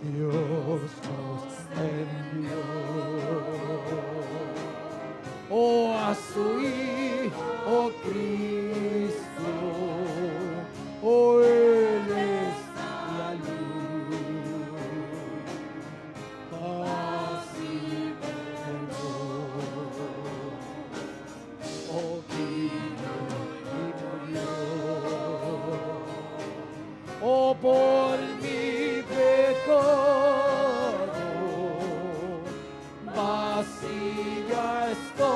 Dios nos envió. Oh, a su Hijo Cristo, oh, Él es la luz, paz y perdón. Oh, vino y murió, oh, por mi pecado, vacía está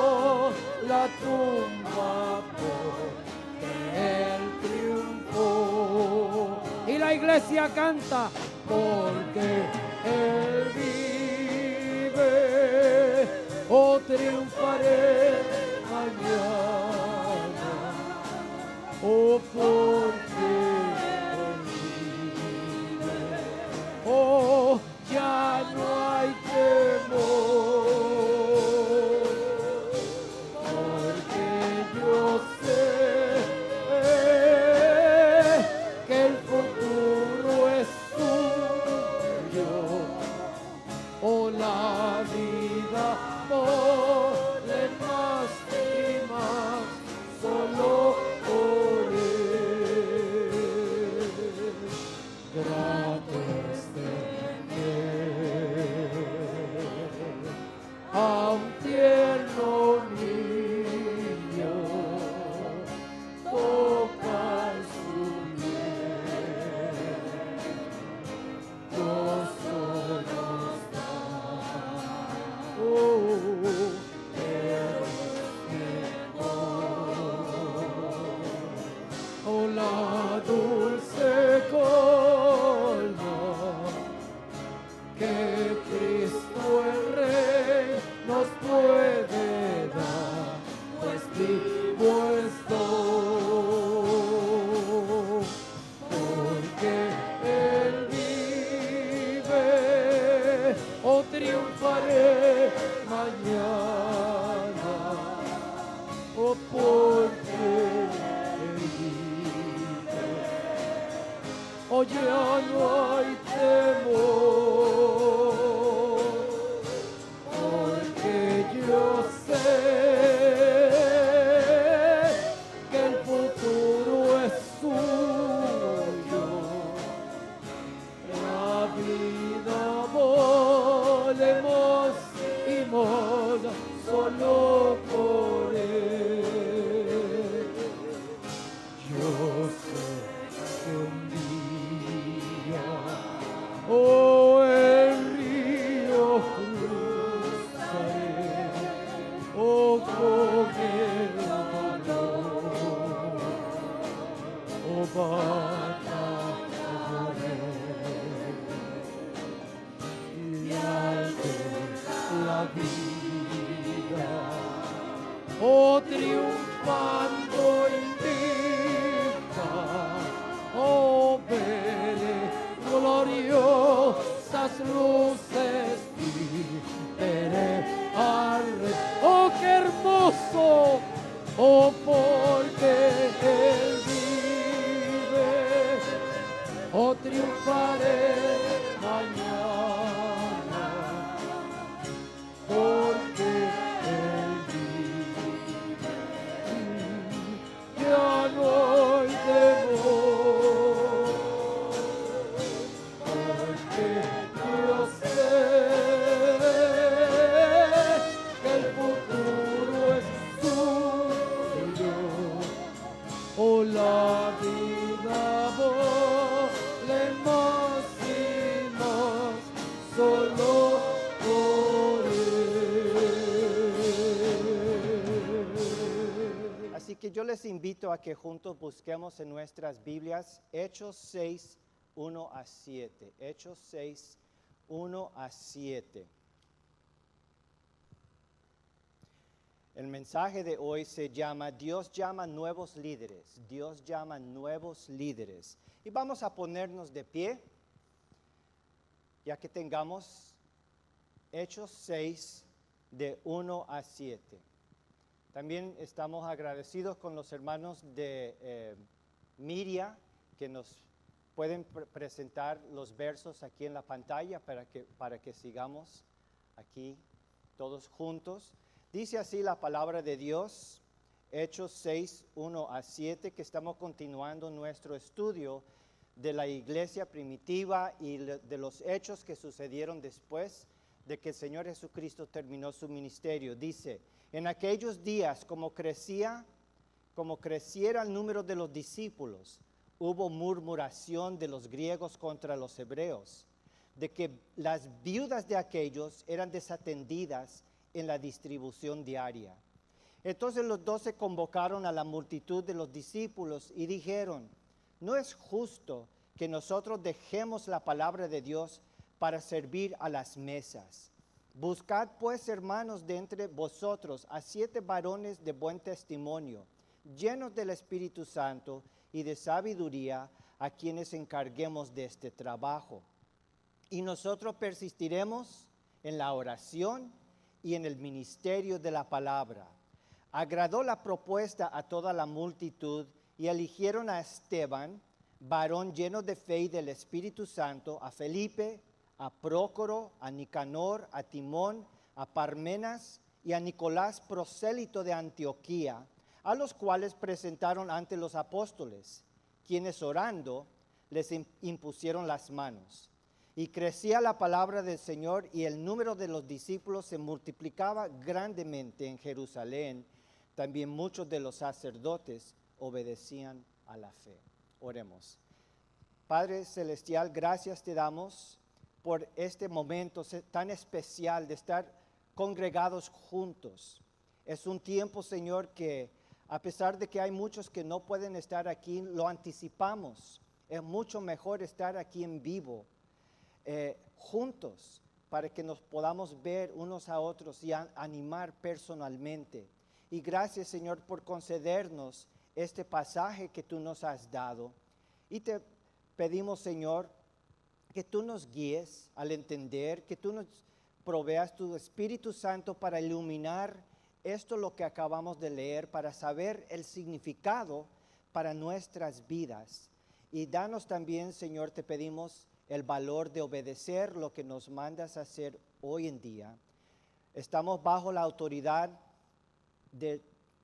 la tumba porque Él triunfó. Y la iglesia canta porque Él vive, oh, triunfaré mañana, oh, porque Él vive, oh, ya no hay temor, porque yo sé que el futuro es suyo, oh, la vida vale más y más solo por Él. Grato a un tierno niño tocar su piel, gozo nos da, oh, Él es mejor. Oh, la dulce colma que Cristo el Rey nos puede dar, pues vivo estoy, porque Él vive, oh, triunfaré mañana, oh, porque Él vive, oh, ya no hay temor, porque yo sé que el futuro es suyo, la vida volemos y moda solo por Él. Yo sé que un día, oh, el río cruzaré, oh, con el dolor, oh, batallaré, y al ver la vida, oh, triunfando invicta, oh, veré gloriosas luces y veré al Rey. Oh, qué hermoso, oh, porque Él vive, oh, triunfaré mañana, porque Él vive, ya no hay temor, porque yo sé que el futuro es suyo, oh, la vida vale más y más solo por Él. Así que yo les invito a que juntos busquemos en nuestras Biblias Hechos 6, 1 a 7. Hechos 6, 1 a 7. El mensaje de hoy se llama Dios llama nuevos líderes. Dios llama nuevos líderes. Y vamos a ponernos de pie, ya que tengamos Hechos 6, de 1 a 7. También estamos agradecidos con los hermanos de Miria, que nos Pueden presentar los versos aquí en la pantalla para que sigamos aquí todos juntos. Dice así la palabra de Dios, Hechos 6, 1 a 7, que estamos continuando nuestro estudio de la iglesia primitiva y de los hechos que sucedieron después de que el Señor Jesucristo terminó su ministerio. Dice, en aquellos días, como creciera el número de los discípulos, hubo murmuración de los griegos contra los hebreos, de que las viudas de aquellos eran desatendidas en la distribución diaria. Entonces los 12 convocaron a la multitud de los discípulos y dijeron, no es justo que nosotros dejemos la palabra de Dios para servir a las mesas. Buscad pues, hermanos, de entre vosotros a 7 varones de buen testimonio, llenos del Espíritu Santo y de sabiduría, a quienes encarguemos de este trabajo. Y nosotros persistiremos en la oración y en el ministerio de la palabra. Agradó la propuesta a toda la multitud y eligieron a Esteban, varón lleno de fe y del Espíritu Santo, a Felipe, a Prócoro, a Nicanor, a Timón, a Parmenas y a Nicolás, prosélito de Antioquía, a los cuales presentaron ante los apóstoles, quienes orando les impusieron las manos. Y crecía la palabra del Señor y el número de los discípulos se multiplicaba grandemente en Jerusalén. También muchos de los sacerdotes obedecían a la fe. Oremos. Padre Celestial, gracias te damos por este momento tan especial de estar congregados juntos. Es un tiempo, Señor, que a pesar de que hay muchos que no pueden estar aquí, lo anticipamos. Es mucho mejor estar aquí en vivo, juntos, para que nos podamos ver unos a otros y animar personalmente. Y gracias, Señor, por concedernos este pasaje que tú nos has dado. Y te pedimos, Señor, que tú nos guíes al entender, que tú nos proveas tu Espíritu Santo para iluminar esto lo que acabamos de leer, para saber el significado para nuestras vidas. Y danos también, Señor, te pedimos el valor de obedecer lo que nos mandas a hacer hoy en día. Estamos bajo la autoridad de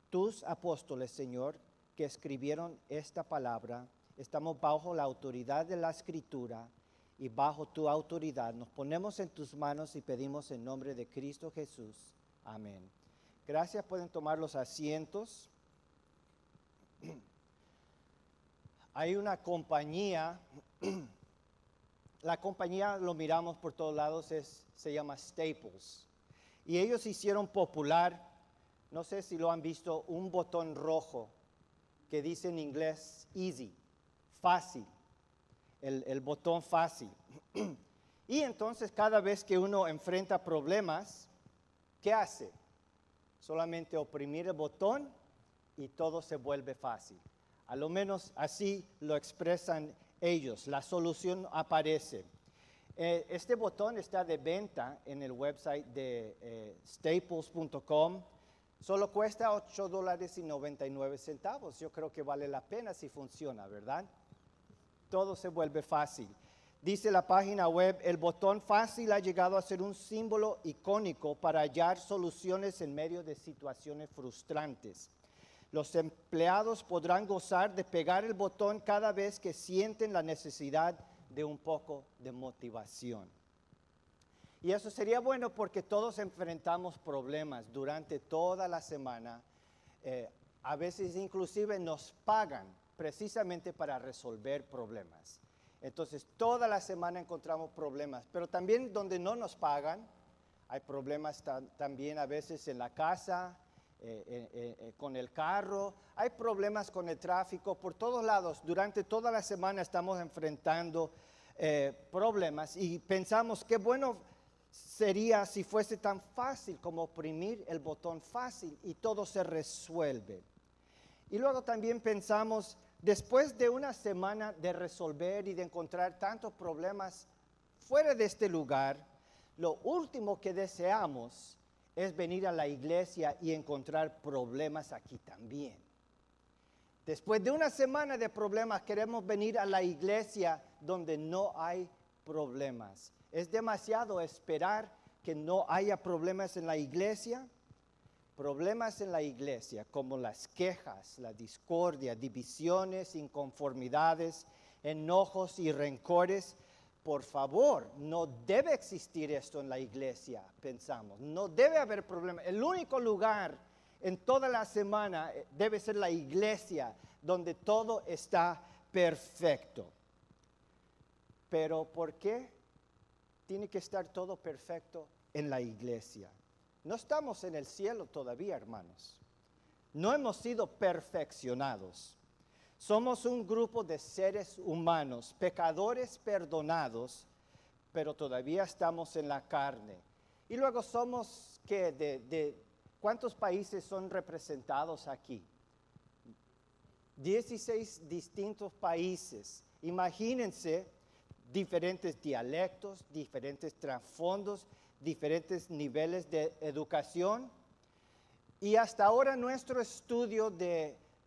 tus apóstoles, Señor, que escribieron esta palabra. Estamos bajo la autoridad de la Escritura y bajo tu autoridad. Nos ponemos en tus manos y pedimos en nombre de Cristo Jesús. Amén. Gracias, pueden tomar los asientos. Hay una compañía, la compañía lo miramos por todos lados, se llama Staples. Y ellos hicieron popular, no sé si lo han visto, un botón rojo que dice en inglés easy, fácil, el botón fácil. Y entonces cada vez que uno enfrenta problemas, ¿qué hace? Solamente oprimir el botón y todo se vuelve fácil. A lo menos así lo expresan ellos. La solución aparece. Este botón está de venta en el website de staples.com. Solo cuesta $8.99. Yo creo que vale la pena si funciona, ¿verdad? Todo se vuelve fácil. Dice la página web, el botón fácil ha llegado a ser un símbolo icónico para hallar soluciones en medio de situaciones frustrantes. Los empleados podrán gozar de pegar el botón cada vez que sienten la necesidad de un poco de motivación. Y eso sería bueno porque todos enfrentamos problemas durante toda la semana. A veces inclusive nos pagan precisamente para resolver problemas. Entonces, toda la semana encontramos problemas, pero también donde no nos pagan, hay problemas también a veces en la casa, con el carro, hay problemas con el tráfico, por todos lados. Durante toda la semana estamos enfrentando problemas y pensamos qué bueno sería si fuese tan fácil como oprimir el botón fácil y todo se resuelve. Y luego también pensamos, después de una semana de resolver y de encontrar tantos problemas fuera de este lugar, lo último que deseamos es venir a la iglesia y encontrar problemas aquí también. Después de una semana de problemas, queremos venir a la iglesia donde no hay problemas. ¿Es demasiado esperar que no haya problemas en la iglesia? Problemas en la iglesia, como las quejas, la discordia, divisiones, inconformidades, enojos y rencores. Por favor, no debe existir esto en la iglesia, pensamos. No debe haber problemas. El único lugar en toda la semana debe ser la iglesia, donde todo está perfecto. Pero ¿por qué tiene que estar todo perfecto en la iglesia? No estamos en el cielo todavía, hermanos. No hemos sido perfeccionados. Somos un grupo de seres humanos, pecadores perdonados, pero todavía estamos en la carne. Y luego somos, ¿cuántos países son representados aquí? 16 distintos países. Imagínense diferentes dialectos, diferentes trasfondos, diferentes niveles de educación. Y hasta ahora nuestro estudio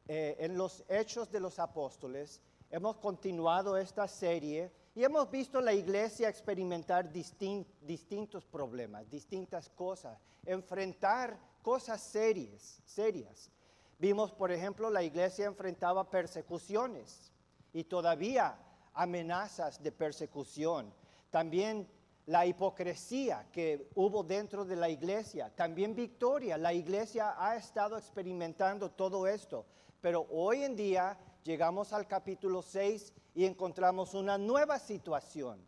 en los Hechos de los Apóstoles, hemos continuado esta serie y hemos visto la iglesia experimentar distintos problemas, distintas cosas, enfrentar cosas serias. Vimos, por ejemplo, la iglesia enfrentaba persecuciones y todavía amenazas de persecución. También la hipocresía que hubo dentro de la iglesia, también victoria. La iglesia ha estado experimentando todo esto, pero hoy en día llegamos al capítulo 6 y encontramos una nueva situación,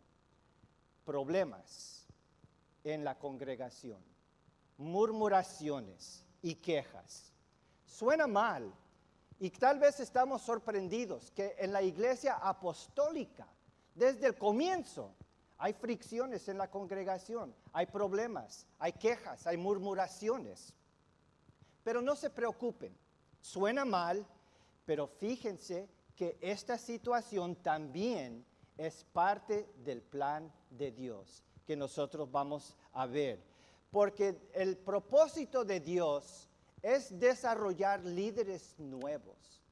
problemas en la congregación, murmuraciones y quejas. Suena mal y tal vez estamos sorprendidos que en la iglesia apostólica, desde el comienzo, hay fricciones en la congregación, hay problemas, hay quejas, hay murmuraciones. Pero no se preocupen, suena mal, pero fíjense que esta situación también es parte del plan de Dios que nosotros vamos a ver. Porque el propósito de Dios es desarrollar líderes nuevos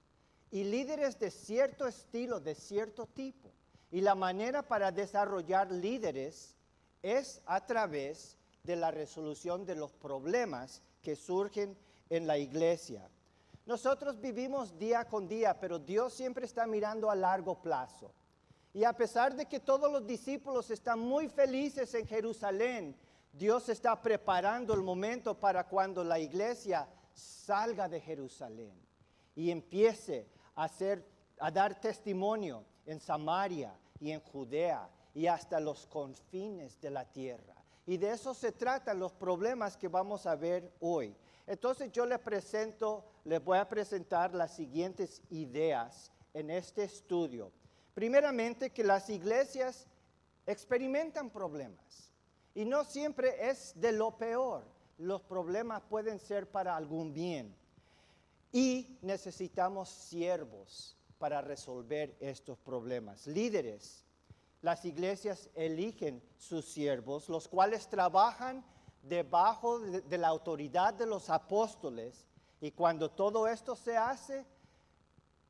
y líderes de cierto estilo, de cierto tipo. Y la manera para desarrollar líderes es a través de la resolución de los problemas que surgen en la iglesia. Nosotros vivimos día con día, pero Dios siempre está mirando a largo plazo. Y a pesar de que todos los discípulos están muy felices en Jerusalén, Dios está preparando el momento para cuando la iglesia salga de Jerusalén y empiece a dar testimonio en Samaria y en Judea y hasta los confines de la tierra. Y de eso se tratan los problemas que vamos a ver hoy. Entonces yo les voy a presentar las siguientes ideas en este estudio. Primeramente, que las iglesias experimentan problemas y no siempre es de lo peor. Los problemas pueden ser para algún bien y necesitamos siervos para resolver estos problemas. Líderes, las iglesias eligen sus siervos, los cuales trabajan debajo de la autoridad de los apóstoles, y cuando todo esto se hace,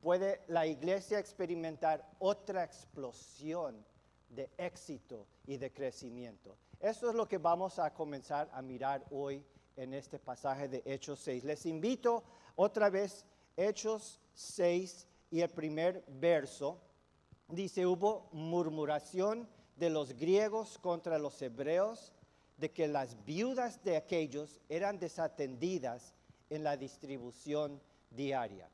puede la iglesia experimentar otra explosión de éxito y de crecimiento. Eso es lo que vamos a comenzar a mirar hoy en este pasaje de Hechos 6. Les invito otra vez, Hechos 6 y el primer verso. Dice, hubo murmuración de los griegos contra los hebreos, de que las viudas de aquellos eran desatendidas en la distribución diaria.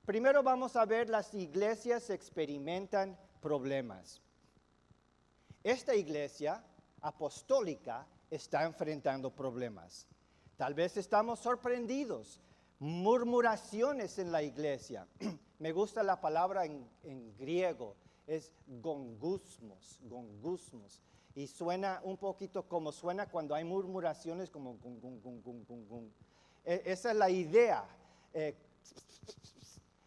Primero vamos a ver, las iglesias experimentan problemas. Esta iglesia apostólica está enfrentando problemas. Tal vez estamos sorprendidos. Murmuraciones en la iglesia. Me gusta la palabra en griego, es gongusmos. Y suena un poquito como suena cuando hay murmuraciones, como gung, gung, gung, gung, gung, gung. Esa es la idea.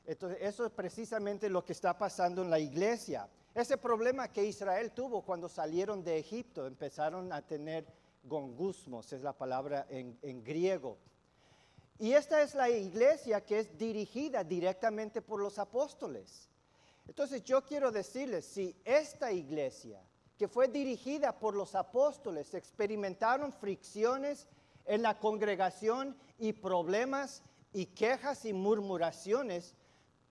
Entonces, eso es precisamente lo que está pasando en la iglesia. Ese problema que Israel tuvo cuando salieron de Egipto, empezaron a tener gongusmos, es la palabra en griego. Y esta es la iglesia que es dirigida directamente por los apóstoles. Entonces yo quiero decirles, si esta iglesia que fue dirigida por los apóstoles experimentaron fricciones en la congregación y problemas y quejas y murmuraciones,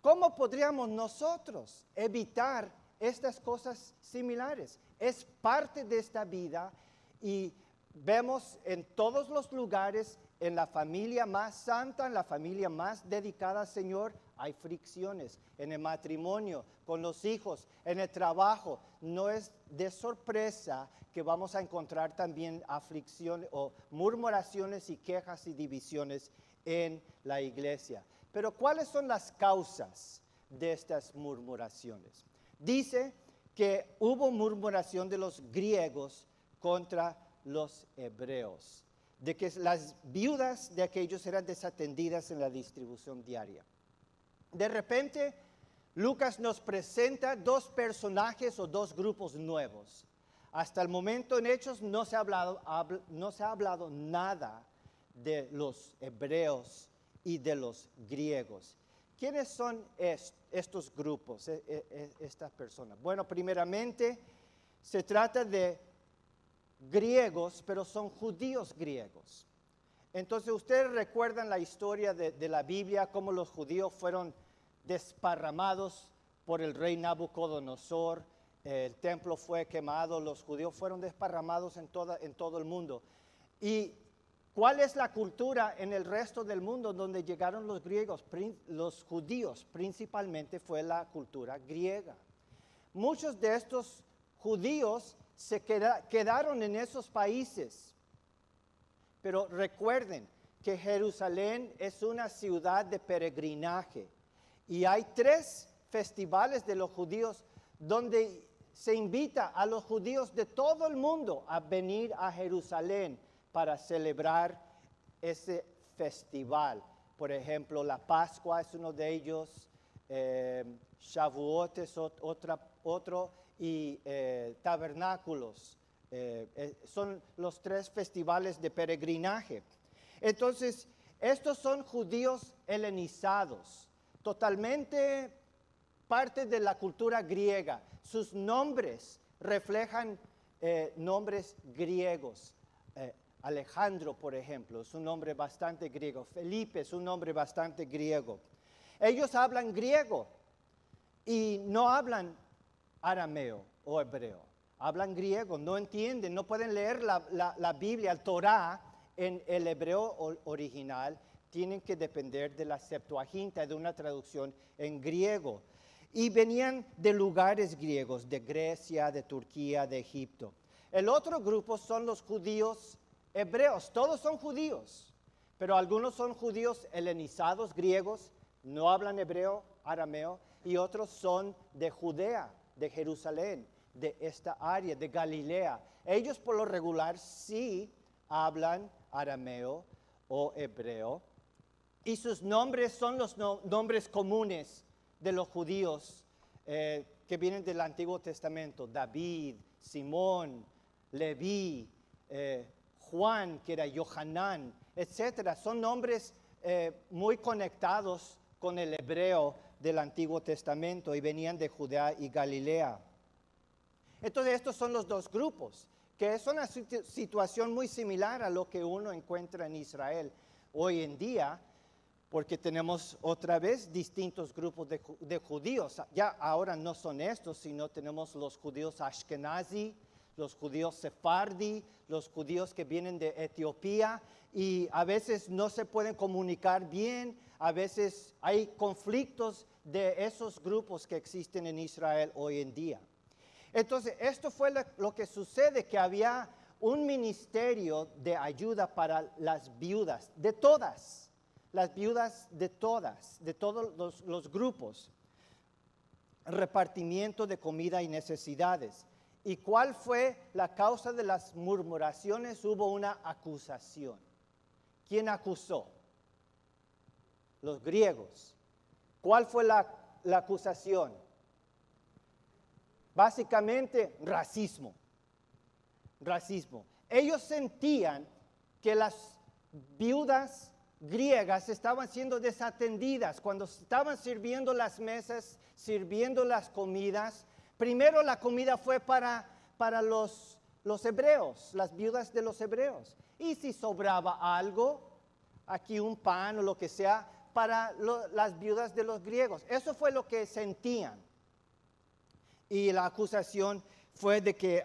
¿cómo podríamos nosotros evitar estas cosas similares? Es parte de esta vida y vemos en todos los lugares, en la familia más santa, en la familia más dedicada al Señor, hay fricciones. En el matrimonio, con los hijos, en el trabajo. No es de sorpresa que vamos a encontrar también aflicciones o murmuraciones y quejas y divisiones en la iglesia. Pero ¿cuáles son las causas de estas murmuraciones? Dice que hubo murmuración de los griegos contra los hebreos, de que las viudas de aquellos eran desatendidas en la distribución diaria. De repente, Lucas nos presenta dos personajes o dos grupos nuevos. Hasta el momento en Hechos no se ha hablado nada de los hebreos y de los griegos. ¿Quiénes son estos grupos, estas personas? Bueno, primeramente se trata de griegos, pero son judíos griegos. Entonces, ustedes recuerdan la historia de la Biblia, cómo los judíos fueron desparramados por el rey Nabucodonosor, el templo fue quemado, los judíos fueron desparramados en todo el mundo. ¿Y cuál es la cultura en el resto del mundo donde llegaron los griegos? Los judíos principalmente fue la cultura griega. Muchos de estos judíos se quedaron en esos países. Pero recuerden que Jerusalén es una ciudad de peregrinaje. Y hay 3 festivales de los judíos donde se invita a los judíos de todo el mundo a venir a Jerusalén para celebrar ese festival. Por ejemplo, la Pascua es uno de ellos, Shavuot es otro y tabernáculos. Son los 3 festivales de peregrinaje. Entonces, estos son judíos helenizados, totalmente parte de la cultura griega. Sus nombres reflejan nombres griegos. Alejandro, por ejemplo, es un nombre bastante griego. Felipe es un nombre bastante griego. Ellos hablan griego y no hablan arameo o hebreo. Hablan griego, no entienden, no pueden leer la Biblia, el Torah, en el hebreo original. Tienen que depender de la Septuaginta, de una traducción en griego. Y venían de lugares griegos, de Grecia, de Turquía, de Egipto. El otro grupo son los judíos hebreos, todos son judíos, pero algunos son judíos helenizados, griegos, no hablan hebreo, arameo, y otros son de Judea, de Jerusalén, de esta área, de Galilea. Ellos por lo regular sí hablan arameo o hebreo, y sus nombres son los nombres comunes de los judíos que vienen del Antiguo Testamento: David, Simón, Leví, Juan, que era Yohanan, etc. Son nombres muy conectados con el hebreo del Antiguo Testamento y venían de Judea y Galilea. Entonces estos son los dos grupos, que es una situación muy similar a lo que uno encuentra en Israel hoy en día, porque tenemos otra vez distintos grupos de judíos. Ya ahora no son estos, sino tenemos los judíos ashkenazi, los judíos sefardi, los judíos que vienen de Etiopía, y a veces no se pueden comunicar bien, a veces hay conflictos de esos grupos que existen en Israel hoy en día. Entonces, esto fue lo que sucede, que había un ministerio de ayuda para las viudas, de todas, las viudas de todos los grupos, repartimiento de comida y necesidades. ¿Y cuál fue la causa de las murmuraciones? Hubo una acusación. ¿Quién acusó? Los griegos. ¿Cuál fue la acusación? Básicamente, racismo. Racismo. Ellos sentían que las viudas griegas estaban siendo desatendidas. Cuando estaban sirviendo las mesas, sirviendo las comidas, primero la comida fue para los hebreos, las viudas de los hebreos. Y si sobraba algo, aquí un pan o lo que sea, para las viudas de los griegos. Eso fue lo que sentían. Y la acusación fue de que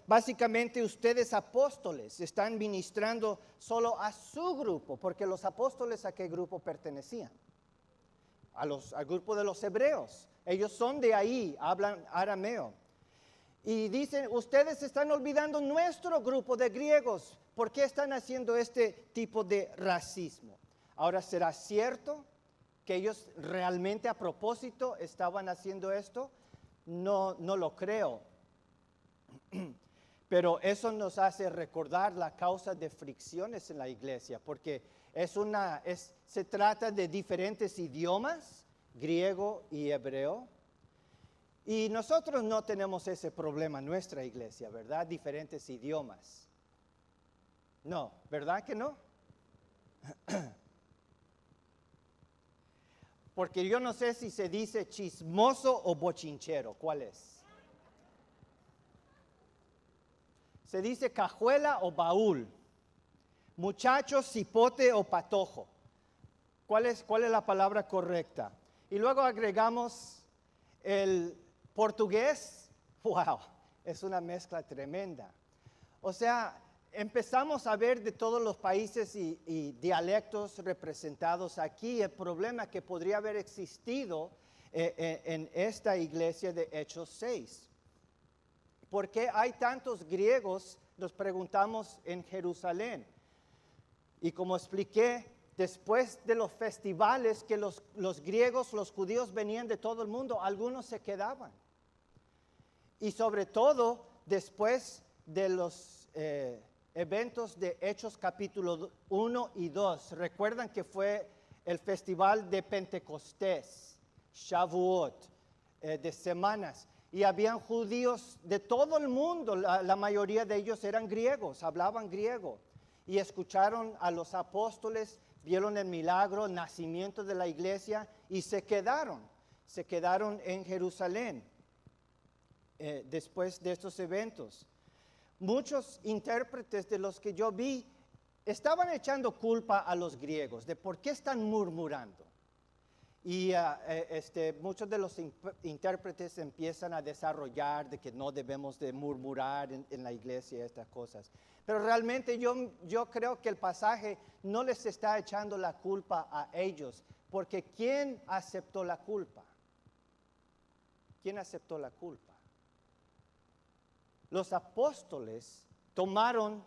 básicamente ustedes apóstoles están ministrando solo a su grupo, porque los apóstoles ¿a qué grupo pertenecían? Al grupo de los hebreos. Ellos son de ahí, hablan arameo. Y dicen, ustedes están olvidando nuestro grupo de griegos. ¿Por qué están haciendo este tipo de racismo? Ahora, ¿será cierto que ellos realmente a propósito estaban haciendo esto? No lo creo. Pero eso nos hace recordar la causa de fricciones en la iglesia, porque se trata de diferentes idiomas, griego y hebreo. Y nosotros no tenemos ese problema en nuestra iglesia, ¿verdad? Diferentes idiomas. No, ¿verdad que no? Porque yo no sé si se dice chismoso o bochinchero. ¿Cuál es? Se dice cajuela o baúl. Muchacho, cipote o patojo. ¿Cuál es la palabra correcta? Y luego agregamos el portugués. ¡Wow! Es una mezcla tremenda. O sea, empezamos a ver de todos los países y dialectos representados aquí el problema que podría haber existido en esta iglesia de Hechos 6. ¿Por qué hay tantos griegos? Nos preguntamos en Jerusalén. Y como expliqué, después de los festivales que los griegos, los judíos venían de todo el mundo, algunos se quedaban. Y sobre todo después de los eventos de Hechos capítulo 1 y 2. Recuerdan que fue el festival de Pentecostés, Shavuot, de semanas. Y habían judíos de todo el mundo, la mayoría de ellos eran griegos, hablaban griego. Y escucharon a los apóstoles, vieron el milagro, el nacimiento de la iglesia y se quedaron en Jerusalén después de estos eventos. Muchos intérpretes de los que yo vi estaban echando culpa a los griegos de por qué están murmurando. Y muchos de los intérpretes empiezan a desarrollar de que no debemos de murmurar en la iglesia estas cosas. Pero realmente yo creo que el pasaje no les está echando la culpa a ellos, porque ¿quién aceptó la culpa? ¿Quién aceptó la culpa? Los apóstoles tomaron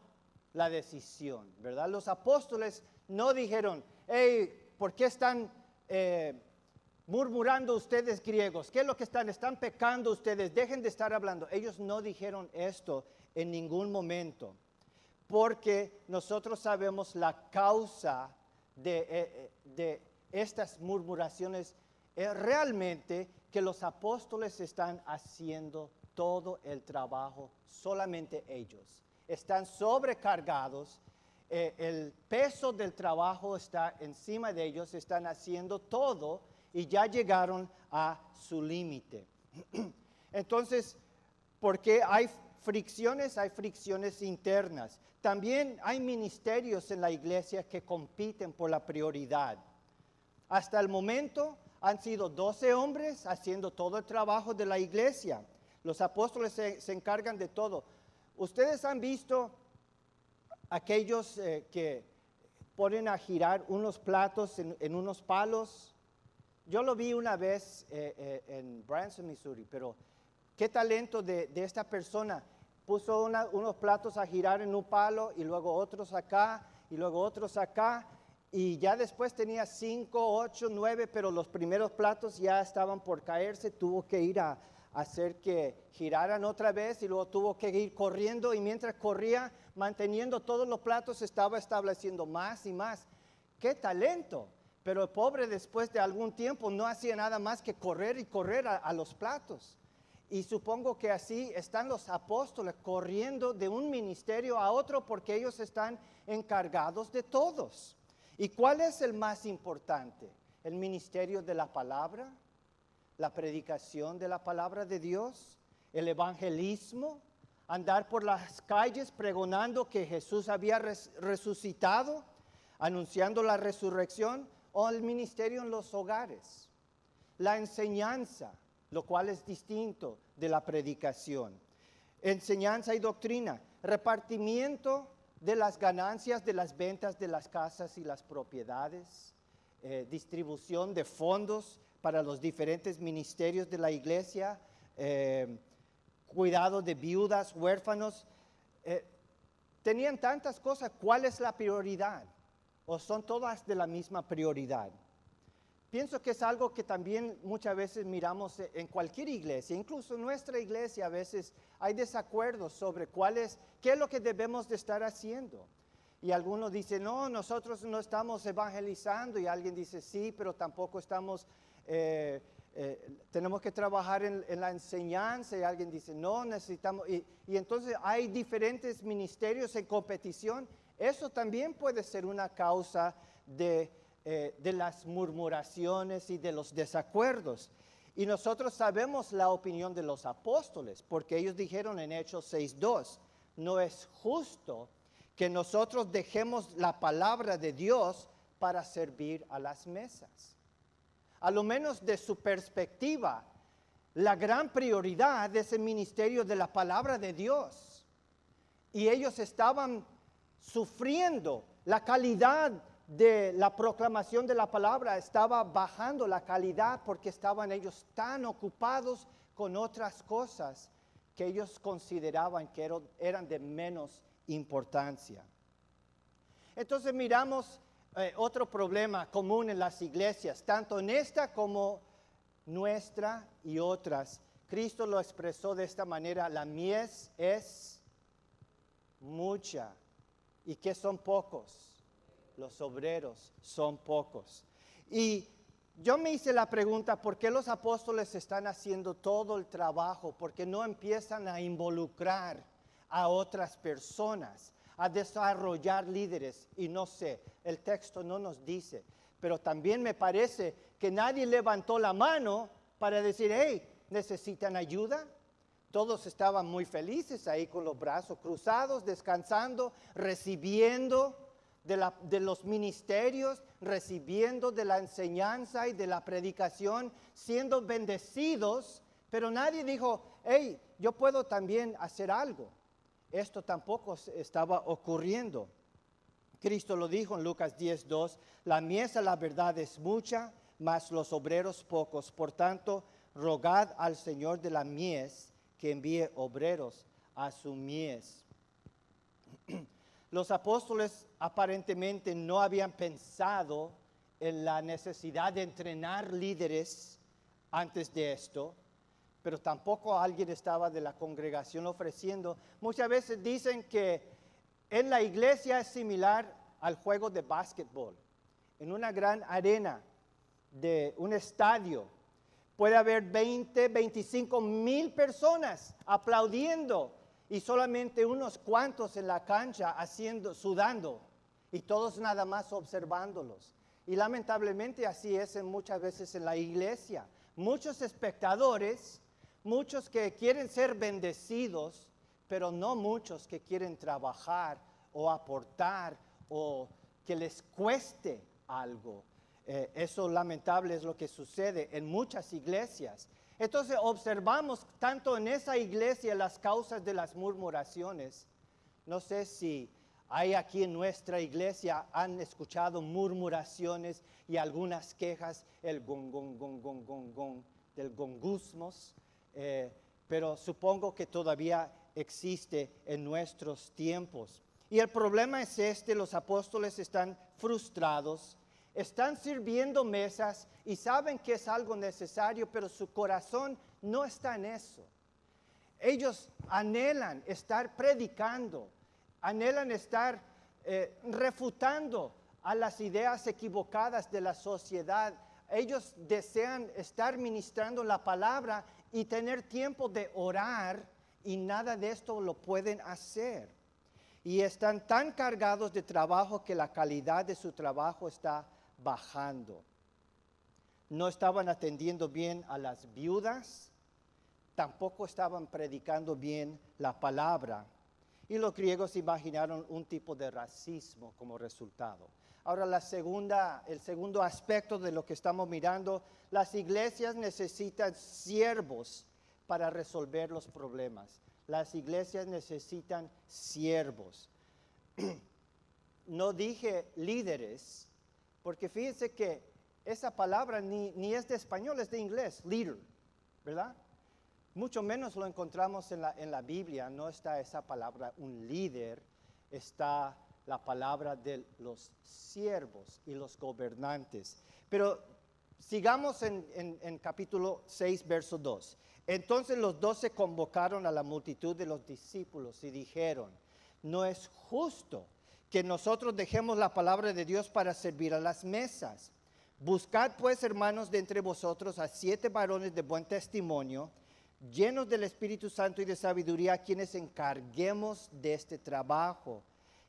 la decisión, ¿verdad? Los apóstoles no dijeron, hey, ¿por qué están murmurando ustedes griegos? ¿Qué es lo que están pecando ustedes? Dejen de estar hablando. Ellos no dijeron esto en ningún momento, porque nosotros sabemos la causa de estas murmuraciones. Realmente que los apóstoles están haciendo todo el trabajo, solamente ellos. Están sobrecargados. El peso del trabajo está encima de ellos, están haciendo todo y ya llegaron a su límite. Entonces, ¿por qué hay fricciones? Hay fricciones internas. También hay ministerios en la iglesia que compiten por la prioridad. Hasta el momento han sido 12 hombres haciendo todo el trabajo de la iglesia. Los apóstoles se encargan de todo. Ustedes han visto aquellos que ponen a girar unos platos en unos palos. Yo lo vi una vez en Branson, Missouri, pero qué talento de esta persona. Puso unos platos a girar en un palo y luego otros acá y luego otros acá. Y ya después tenía 5, 8, 9, pero los primeros platos ya estaban por caerse. Tuvo que ir a hacer que giraran otra vez y luego tuvo que ir corriendo, y mientras corría, manteniendo todos los platos, estaba estableciendo más y más. ¡Qué talento! Pero el pobre, después de algún tiempo, no hacía nada más que correr y correr a los platos. Y supongo que así están los apóstoles, corriendo de un ministerio a otro porque ellos están encargados de todos. ¿Y cuál es el más importante? ¿El ministerio de la palabra? ¿La predicación de la palabra de Dios? ¿El evangelismo? ¿Andar por las calles pregonando que Jesús había resucitado? ¿Anunciando la resurrección? ¿O el ministerio en los hogares? La enseñanza, lo cual es distinto de la predicación. Enseñanza y doctrina, repartimiento de las ganancias de las ventas de las casas y las propiedades, distribución de fondos para los diferentes ministerios de la iglesia, cuidado de viudas, huérfanos. Tenían tantas cosas. ¿Cuál es la prioridad? ¿O son todas de la misma prioridad? Pienso que es algo que también muchas veces miramos en cualquier iglesia, incluso en nuestra iglesia a veces hay desacuerdos sobre qué es lo que debemos de estar haciendo. Y algunos dicen, no, nosotros no estamos evangelizando, y alguien dice, sí, pero tampoco estamos, tenemos que trabajar en la enseñanza, y alguien dice, no, necesitamos, y entonces hay diferentes ministerios en competición. Eso también puede ser una causa de las murmuraciones y de los desacuerdos. Y nosotros sabemos la opinión de los apóstoles, porque ellos dijeron en Hechos 6:2, no es justo que nosotros dejemos la palabra de Dios para servir a las mesas. A lo menos de su perspectiva, la gran prioridad es el ministerio de la palabra de Dios. Y ellos estaban sufriendo la calidad de la proclamación de la palabra, estaba bajando la calidad porque estaban ellos tan ocupados con otras cosas que ellos consideraban que eran de menos importancia. Entonces miramos otro problema común en las iglesias, tanto en esta como nuestra y otras. Cristo lo expresó de esta manera: la mies es mucha, ¿y qué son pocos? Los obreros son pocos. Y yo me hice la pregunta, ¿por qué los apóstoles están haciendo todo el trabajo? ¿Por qué no empiezan a involucrar a otras personas, a desarrollar líderes? Y no sé, el texto no nos dice, pero también me parece que nadie levantó la mano para decir, hey, ¿necesitan ayuda? Todos estaban muy felices ahí con los brazos cruzados, descansando, recibiendo de los ministerios, recibiendo de la enseñanza y de la predicación, siendo bendecidos, pero nadie dijo, hey, yo puedo también hacer algo. Esto tampoco estaba ocurriendo. Cristo lo dijo en Lucas 10:2, la mies a la verdad es mucha, mas los obreros pocos. Por tanto, rogad al Señor de la mies que envíe obreros a su mies. Los apóstoles aparentemente no habían pensado en la necesidad de entrenar líderes antes de esto, pero tampoco alguien estaba de la congregación ofreciendo. Muchas veces dicen que en la iglesia es similar al juego de básquetbol. En una gran arena de un estadio puede haber 20, 25 mil personas aplaudiendo y solamente unos cuantos en la cancha sudando, y todos nada más observándolos. Y lamentablemente así es muchas veces en la iglesia. Muchos espectadores, muchos que quieren ser bendecidos, pero no muchos que quieren trabajar o aportar o que les cueste algo. Eso lamentable es lo que sucede en muchas iglesias. Entonces observamos tanto en esa iglesia las causas de las murmuraciones. No sé si hay aquí en nuestra iglesia, han escuchado murmuraciones y algunas quejas, el gong, del gongusmos, pero supongo que todavía existe en nuestros tiempos. Y el problema es los apóstoles están frustrados. Están sirviendo mesas y saben que es algo necesario, pero su corazón no está en eso. Ellos anhelan estar predicando, anhelan estar refutando a las ideas equivocadas de la sociedad. Ellos desean estar ministrando la palabra y tener tiempo de orar, y nada de esto lo pueden hacer. y están tan cargados de trabajo que la calidad de su trabajo está bajando. No estaban atendiendo bien a las viudas, tampoco estaban predicando bien la palabra. Y los griegos imaginaron un tipo de racismo como resultado. Ahora el segundo aspecto de lo que estamos mirando, las iglesias necesitan siervos para resolver los problemas. Las iglesias necesitan siervos. No dije líderes, porque fíjense que esa palabra ni es de español, es de inglés, leader, ¿verdad? Mucho menos lo encontramos en la Biblia, no está esa palabra, un líder, está la palabra de los siervos y los gobernantes. Pero sigamos en capítulo 6, verso 2. Entonces los 12 convocaron a la multitud de los discípulos y dijeron, no es justo que nosotros dejemos la palabra de Dios para servir a las mesas. Buscad pues, hermanos, de entre vosotros a 7 varones de buen testimonio, llenos del Espíritu Santo y de sabiduría, quienes encarguemos de este trabajo.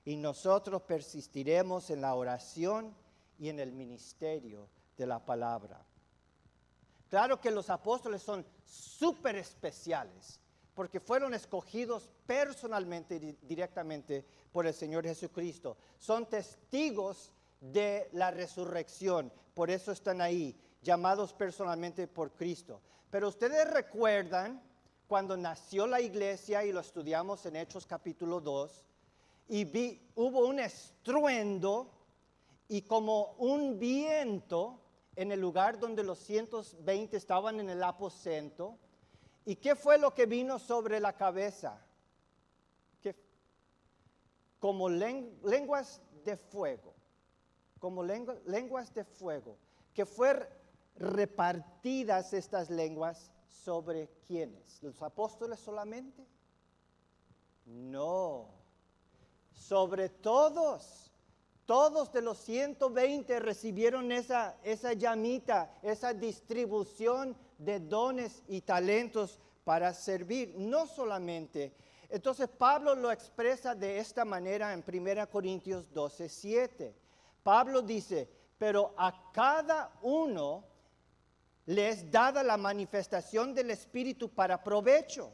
Y nosotros persistiremos en la oración y en el ministerio de la palabra. Claro que los apóstoles son súper especiales, porque fueron escogidos personalmente y directamente por el Señor Jesucristo. Son testigos de la resurrección, por eso están ahí, llamados personalmente por Cristo. Pero ustedes recuerdan cuando nació la iglesia, y lo estudiamos en Hechos capítulo 2, y hubo un estruendo y como un viento en el lugar donde los 120 estaban en el aposento. ¿Y qué fue lo que vino sobre la cabeza? Como lenguas de fuego, como lenguas de fuego, que fueron repartidas estas lenguas sobre ¿quiénes? ¿Los apóstoles solamente? No, sobre todos. Todos de los 120 recibieron esa llamita, esa distribución de dones y talentos para servir, no solamente. Entonces Pablo lo expresa de esta manera en 1 Corintios 12:7. Pablo dice, pero a cada uno le es dada la manifestación del Espíritu para provecho,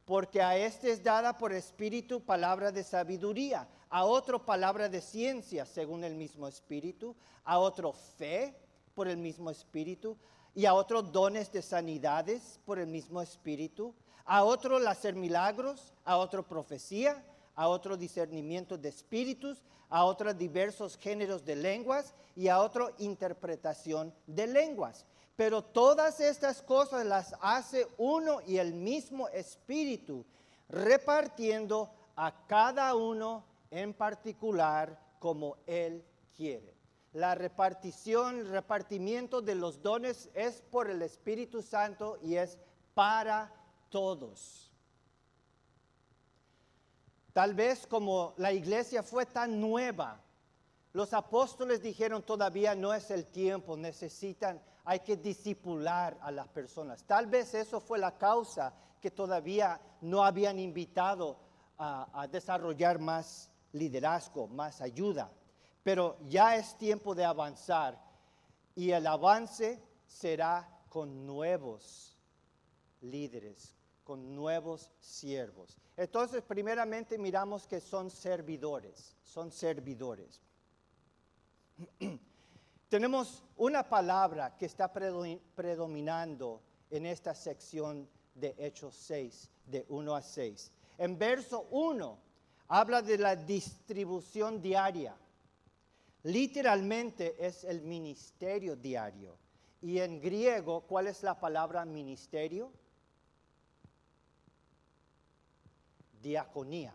porque a este es dada por Espíritu palabra de sabiduría, a otro palabra de ciencia según el mismo Espíritu, a otro fe por el mismo Espíritu, y a otro dones de sanidades por el mismo Espíritu, a otro el hacer milagros, a otro profecía, a otro discernimiento de espíritus, a otros diversos géneros de lenguas y a otro interpretación de lenguas. Pero todas estas cosas las hace uno y el mismo Espíritu, repartiendo a cada uno en particular como Él quiere. La repartición, el repartimiento de los dones es por el Espíritu Santo y es para todos. Tal vez como la iglesia fue tan nueva, los apóstoles dijeron todavía no es el tiempo, hay que discipular a las personas. Tal vez eso fue la causa que todavía no habían invitado a desarrollar más liderazgo, más ayuda. Pero ya es tiempo de avanzar y el avance será con nuevos líderes, con nuevos siervos. Entonces, primeramente miramos que son servidores. Tenemos una palabra que está predominando en esta sección de Hechos 6, de 1 a 6. En verso 1 habla de la distribución diaria. Literalmente es el ministerio diario. Y en griego, ¿cuál es la palabra ministerio? Diaconía.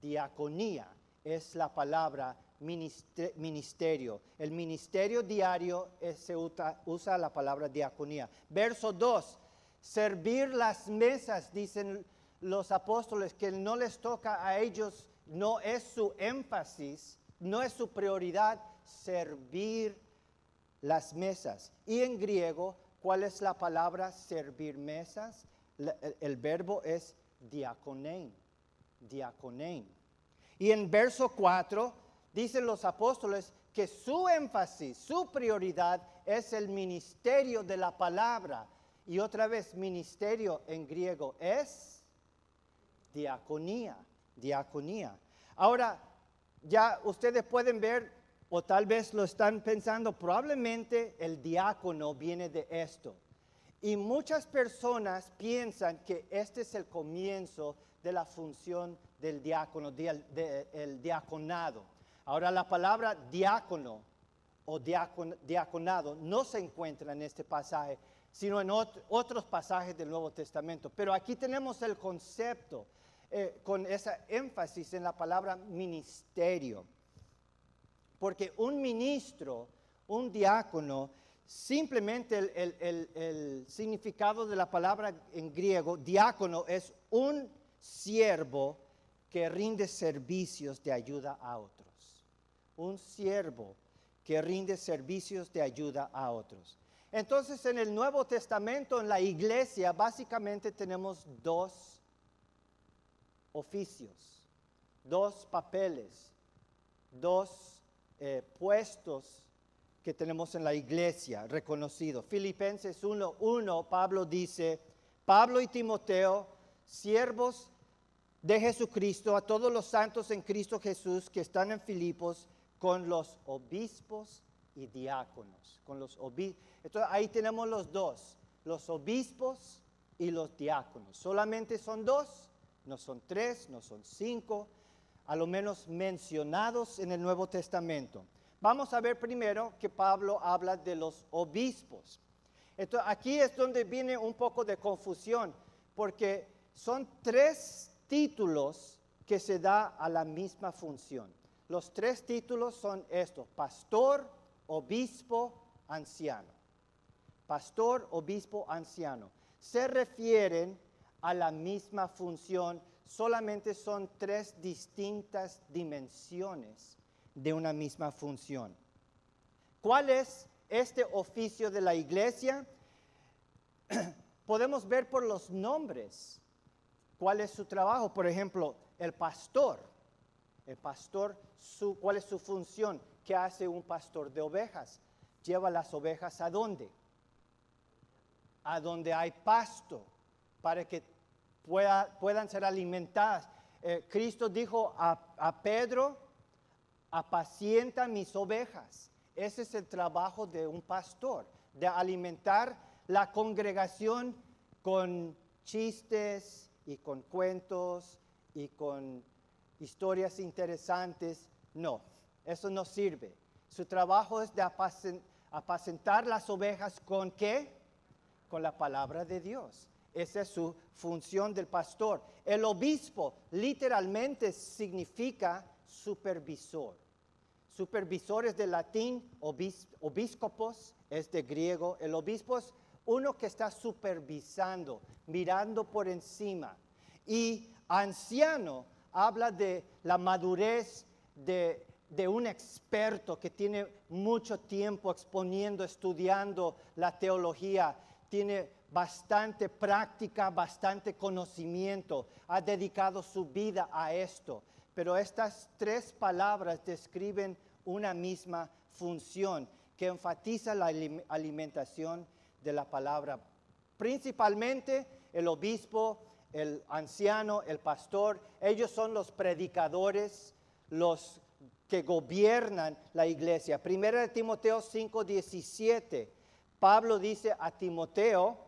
Diaconía es la palabra ministerio. El ministerio diario se usa la palabra diaconía. Verso 2, servir las mesas, dicen los apóstoles, que no les toca a ellos, no es su énfasis, no es su prioridad servir las mesas. Y en griego, ¿cuál es la palabra servir mesas? El verbo es diakonein. diaconein. Y en verso 4 dicen los apóstoles que su énfasis, su prioridad es el ministerio de la palabra. Y otra vez, ministerio en griego es diaconía, diaconía. Ahora, ya ustedes pueden ver, o tal vez lo están pensando, probablemente el diácono viene de esto. Y muchas personas piensan que este es el comienzo de la función del diácono, del diaconado. Ahora, la palabra diácono o diaconado no se encuentra en este pasaje, sino en otros pasajes del Nuevo Testamento. Pero aquí tenemos el concepto con esa énfasis en la palabra ministerio. Porque un ministro, un diácono, simplemente el significado de la palabra en griego, diácono, es un siervo que rinde servicios de ayuda a otros. Un siervo que rinde servicios de ayuda a otros. Entonces, en el Nuevo Testamento, en la iglesia, básicamente tenemos dos oficios, dos papeles, dos puestos que tenemos en la iglesia reconocidos. Filipenses 1:1, Pablo dice, Pablo y Timoteo, siervos de Jesucristo, a todos los santos en Cristo Jesús que están en Filipos, con los obispos y diáconos. Entonces ahí tenemos los dos, los obispos y los diáconos. Solamente son dos, no son tres, no son cinco, a lo menos mencionados en el Nuevo Testamento. Vamos a ver primero que Pablo habla de los obispos. Entonces, aquí es donde viene un poco de confusión, porque son tres títulos que se da a la misma función. Los tres títulos son estos: pastor, obispo, anciano. Pastor, obispo, anciano. Se refieren a la misma función. Solamente son tres distintas dimensiones de una misma función. ¿Cuál es este oficio de la iglesia? Podemos ver por los nombres cuál es su trabajo. Por ejemplo, el pastor. ¿Cuál es su función? ¿Qué hace un pastor de ovejas? Lleva las ovejas ¿a dónde? A donde hay pasto, para que puedan ser alimentadas. Cristo dijo a Pedro, apacienta mis ovejas. Ese es el trabajo de un pastor, de alimentar la congregación con chistes y con cuentos y con historias interesantes. No, eso no sirve. Su trabajo es de apacentar las ovejas ¿con qué? Con la palabra de Dios. Esa es su función del pastor. El obispo literalmente significa supervisor. Supervisor es del latín, obiscopos es de griego. El obispo es uno que está supervisando, mirando por encima. Y anciano habla de la madurez de un experto que tiene mucho tiempo exponiendo, estudiando la teología, tiene bastante práctica, bastante conocimiento, ha dedicado su vida a esto. Pero estas tres palabras describen una misma función que enfatiza la alimentación de la palabra. Principalmente el obispo, el anciano, el pastor, ellos son los predicadores, los que gobiernan la iglesia. Primera de Timoteo 5:17, Pablo dice a Timoteo,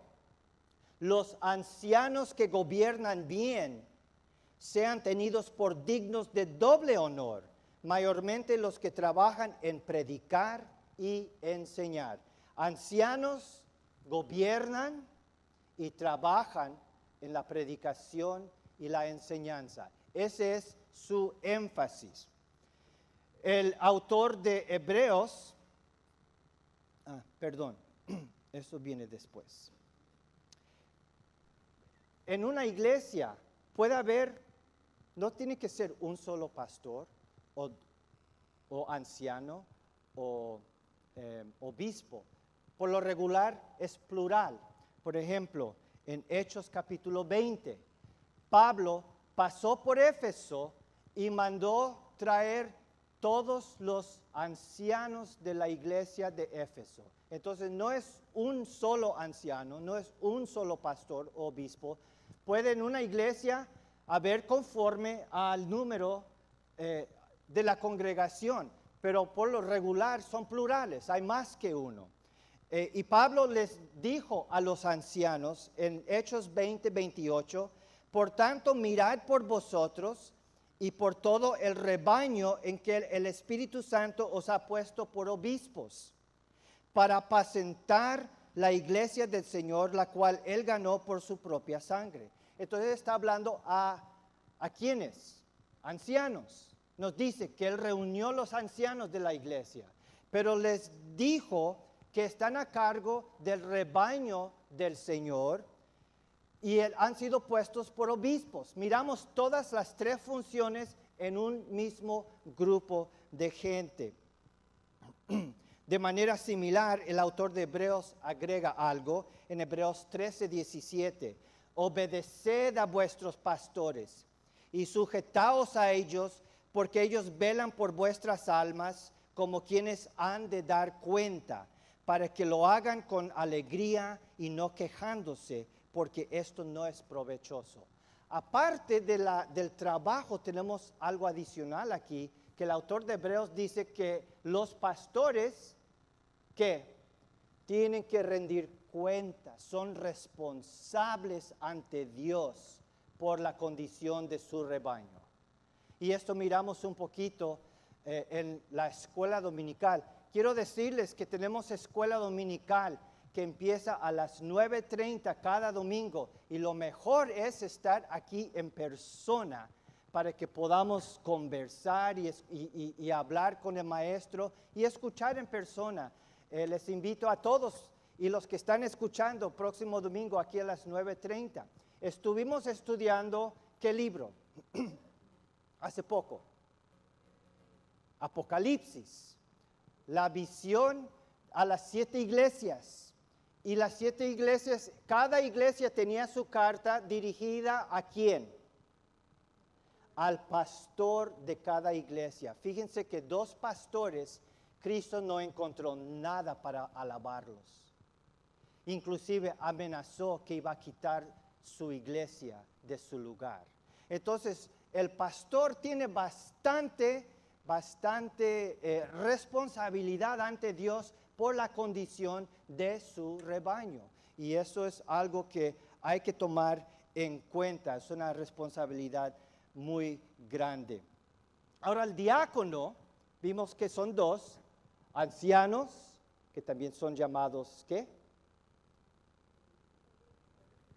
los ancianos que gobiernan bien sean tenidos por dignos de doble honor, mayormente los que trabajan en predicar y enseñar. Ancianos gobiernan y trabajan en la predicación y la enseñanza. Ese es su énfasis. El autor de Hebreos, eso viene después. En una iglesia puede haber, no tiene que ser un solo pastor o anciano o obispo. Por lo regular es plural. Por ejemplo, en Hechos capítulo 20, Pablo pasó por Éfeso y mandó traer todos los ancianos de la iglesia de Éfeso. Entonces no es un solo anciano, no es un solo pastor o obispo. Puede en una iglesia haber conforme al número de la congregación, pero por lo regular son plurales, hay más que uno. Y Pablo les dijo a los ancianos en Hechos 20:28, por tanto mirad por vosotros y por todo el rebaño en que el Espíritu Santo os ha puesto por obispos, para apacentar la iglesia del Señor, la cual Él ganó por su propia sangre. Entonces está hablando ¿a quiénes? Ancianos. Nos dice que Él reunió los ancianos de la iglesia, pero les dijo que están a cargo del rebaño del Señor y han sido puestos por obispos. Miramos todas las tres funciones en un mismo grupo de gente. De manera similar, el autor de Hebreos agrega algo en Hebreos 13:17. Obedeced a vuestros pastores y sujetaos a ellos, porque ellos velan por vuestras almas como quienes han de dar cuenta, para que lo hagan con alegría y no quejándose, porque esto no es provechoso. Aparte del trabajo, tenemos algo adicional aquí, que el autor de Hebreos dice que los pastores que tienen que rendir cuentas, son responsables ante Dios por la condición de su rebaño. Y esto miramos un poquito en la escuela dominical. Quiero decirles que tenemos escuela dominical que empieza a las 9:30 cada domingo, y lo mejor es estar aquí en persona para que podamos conversar y hablar con el maestro y escuchar en persona. Les invito a todos y los que están escuchando próximo domingo aquí a las 9:30. Estuvimos estudiando ¿qué libro? Hace poco. Apocalipsis. La visión a las 7 iglesias. Y las 7 iglesias, cada iglesia tenía su carta dirigida ¿a quién? Al pastor de cada iglesia. Fíjense que 2 pastores, Cristo no encontró nada para alabarlos. Inclusive amenazó que iba a quitar su iglesia de su lugar. Entonces, el pastor tiene bastante responsabilidad ante Dios por la condición de su rebaño. Y eso es algo que hay que tomar en cuenta. Es una responsabilidad muy grande. Ahora, el diácono, vimos que son 2, ancianos, que también son llamados, ¿qué?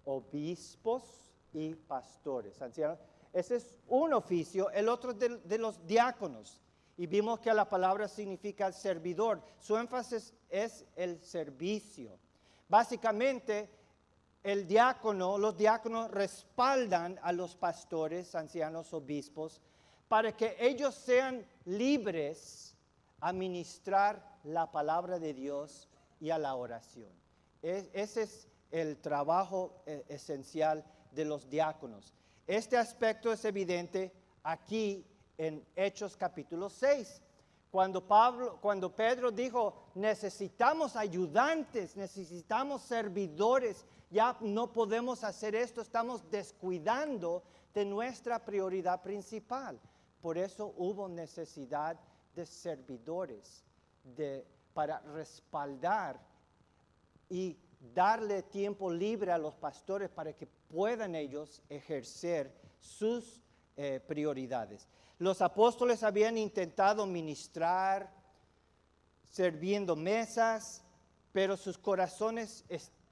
Obispos y pastores. Ancianos. Ese es un oficio. El otro de los diáconos. Y vimos que la palabra significa servidor. Su énfasis es el servicio. Básicamente, los diáconos respaldan a los pastores, ancianos, obispos, para que ellos sean libres a ministrar la palabra de Dios y a la oración. Ese es el trabajo esencial de los diáconos. Este aspecto es evidente aquí en Hechos capítulo 6, cuando Pedro dijo, necesitamos ayudantes, necesitamos servidores, ya no podemos hacer esto, estamos descuidando de nuestra prioridad principal. Por eso hubo necesidad de servidores, para respaldar y darle tiempo libre a los pastores para que puedan ellos ejercer sus prioridades. Los apóstoles habían intentado ministrar, sirviendo mesas, pero sus corazones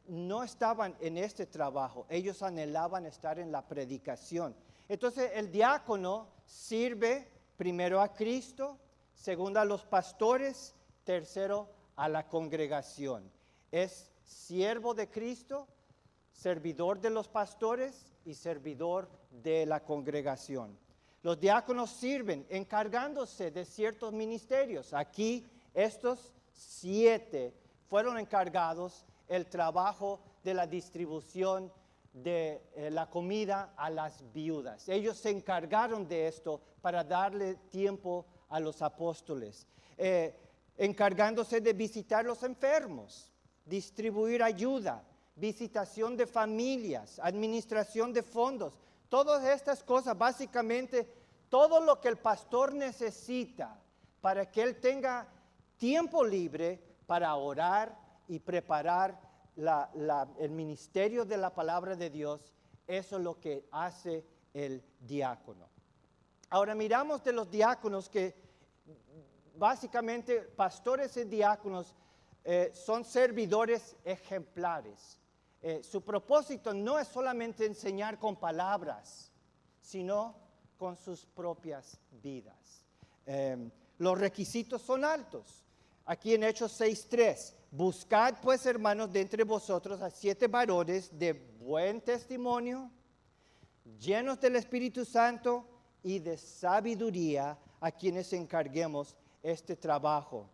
no estaban en este trabajo. Ellos anhelaban estar en la predicación. Entonces el diácono sirve primero a Cristo, segundo a los pastores, tercero a la congregación. Es siervo de Cristo, servidor de los pastores y servidor de la congregación. Los diáconos sirven encargándose de ciertos ministerios. Aquí estos 7 fueron encargados el trabajo de la distribución de la comida a las viudas. Ellos se encargaron de esto para darle tiempo a los apóstoles, encargándose de visitar los enfermos, distribuir ayuda, visitación de familias, administración de fondos. Todas estas cosas, básicamente, todo lo que el pastor necesita para que él tenga tiempo libre para orar y preparar el ministerio de la palabra de Dios, eso es lo que hace el diácono. Ahora miramos de los diáconos que básicamente pastores y diáconos son servidores ejemplares. Su propósito no es solamente enseñar con palabras, sino con sus propias vidas. Los requisitos son altos. Aquí en Hechos 6:3, buscad pues, hermanos, de entre vosotros a 7 varones de buen testimonio, llenos del Espíritu Santo y de sabiduría, a quienes encarguemos este trabajo.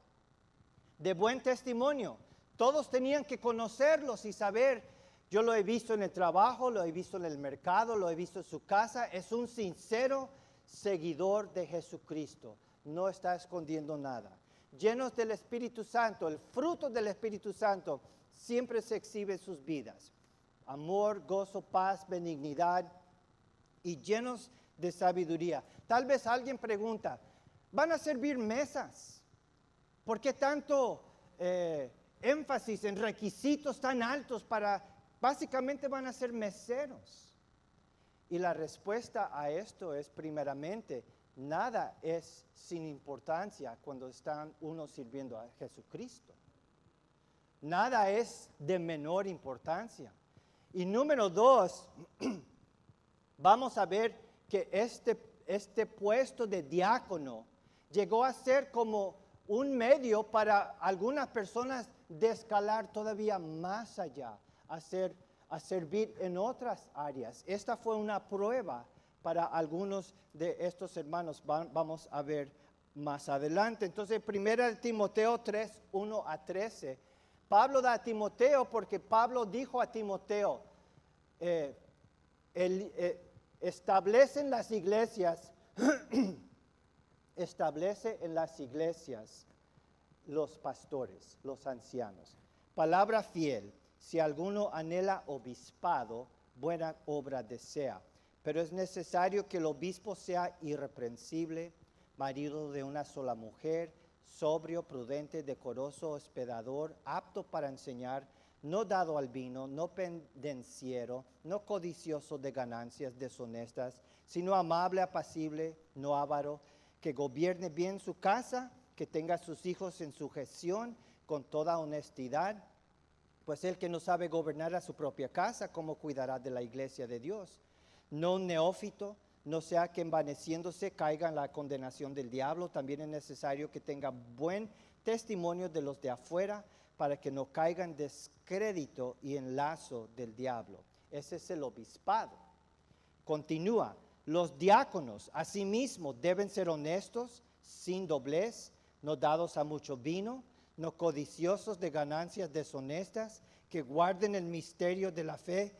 De buen testimonio. Todos tenían que conocerlos y saber. Yo lo he visto en el trabajo, lo he visto en el mercado, lo he visto en su casa. Es un sincero seguidor de Jesucristo. No está escondiendo nada. Llenos del Espíritu Santo, el fruto del Espíritu Santo siempre se exhibe en sus vidas. Amor, gozo, paz, benignidad y llenos de sabiduría. Tal vez alguien pregunta, ¿van a servir mesas? ¿Por qué tanto énfasis en requisitos tan altos para, básicamente van a ser meseros? Y la respuesta a esto es primeramente, nada es sin importancia cuando están uno sirviendo a Jesucristo. Nada es de menor importancia. Y número 2, vamos a ver que este puesto de diácono llegó a ser como un medio para algunas personas de escalar todavía más allá, a servir en otras áreas. Esta fue una prueba para algunos de estos hermanos. Vamos a ver más adelante. Entonces, 1 Timoteo 3, 1 a 13. Pablo da a Timoteo porque Pablo dijo a Timoteo, establece en las iglesias los pastores, los ancianos. Palabra fiel, si alguno anhela obispado, buena obra desea. Pero es necesario que el obispo sea irreprensible, marido de una sola mujer, sobrio, prudente, decoroso, hospedador, apto para enseñar, no dado al vino, no pendenciero, no codicioso de ganancias deshonestas, sino amable, apacible, no avaro, que gobierne bien su casa, que tenga a sus hijos en sujeción con toda honestidad. Pues el que no sabe gobernar a su propia casa, ¿cómo cuidará de la iglesia de Dios? No un neófito, no sea que envaneciéndose caiga en la condenación del diablo. También es necesario que tenga buen testimonio de los de afuera, para que no caiga en descrédito y en lazo del diablo. Ese es el obispado. Continúa, los diáconos asimismo deben ser honestos, sin doblez, no dados a mucho vino, no codiciosos de ganancias deshonestas, que guarden el misterio de la fe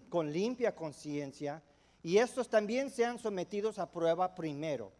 con limpia conciencia, y estos también sean sometidos a prueba primero.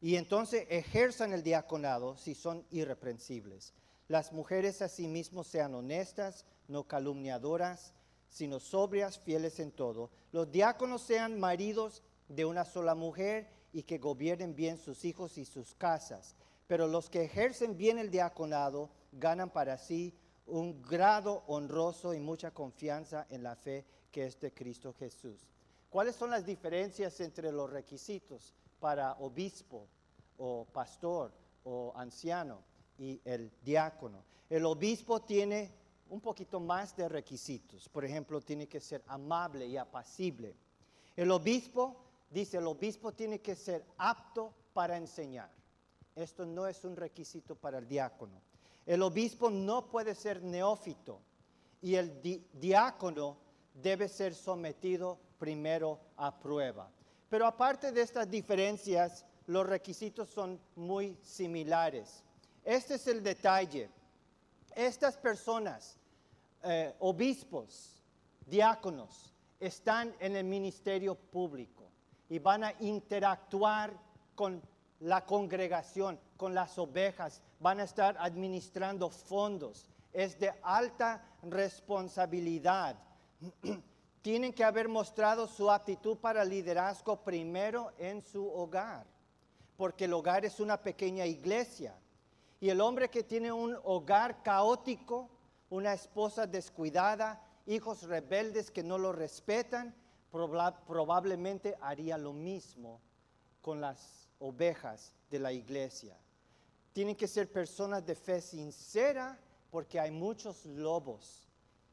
Y entonces ejerzan el diaconado si son irreprensibles. Las mujeres asimismo sean honestas, no calumniadoras, sino sobrias, fieles en todo. Los diáconos sean maridos de una sola mujer y que gobiernen bien sus hijos y sus casas. Pero los que ejercen bien el diaconado ganan para sí un grado honroso y mucha confianza en la fe que es de Cristo Jesús. ¿Cuáles son las diferencias entre los requisitos para obispo o pastor o anciano y el diácono? El obispo tiene un poquito más de requisitos. Por ejemplo, tiene que ser amable y apacible. El obispo tiene que ser apto para enseñar. Esto no es un requisito para el diácono. El obispo no puede ser neófito y el diácono debe ser sometido primero a prueba. Pero aparte de estas diferencias, los requisitos son muy similares. Este es el detalle. Estas personas, obispos, diáconos están en el ministerio público y van a interactuar con la congregación, con las ovejas, van a estar administrando fondos. Es de alta responsabilidad. Tienen que haber mostrado su aptitud para liderazgo primero en su hogar, porque el hogar es una pequeña iglesia. Y el hombre que tiene un hogar caótico, una esposa descuidada, hijos rebeldes que no lo respetan, probablemente haría lo mismo con las ovejas de la iglesia. Tienen que ser personas de fe sincera, porque hay muchos lobos.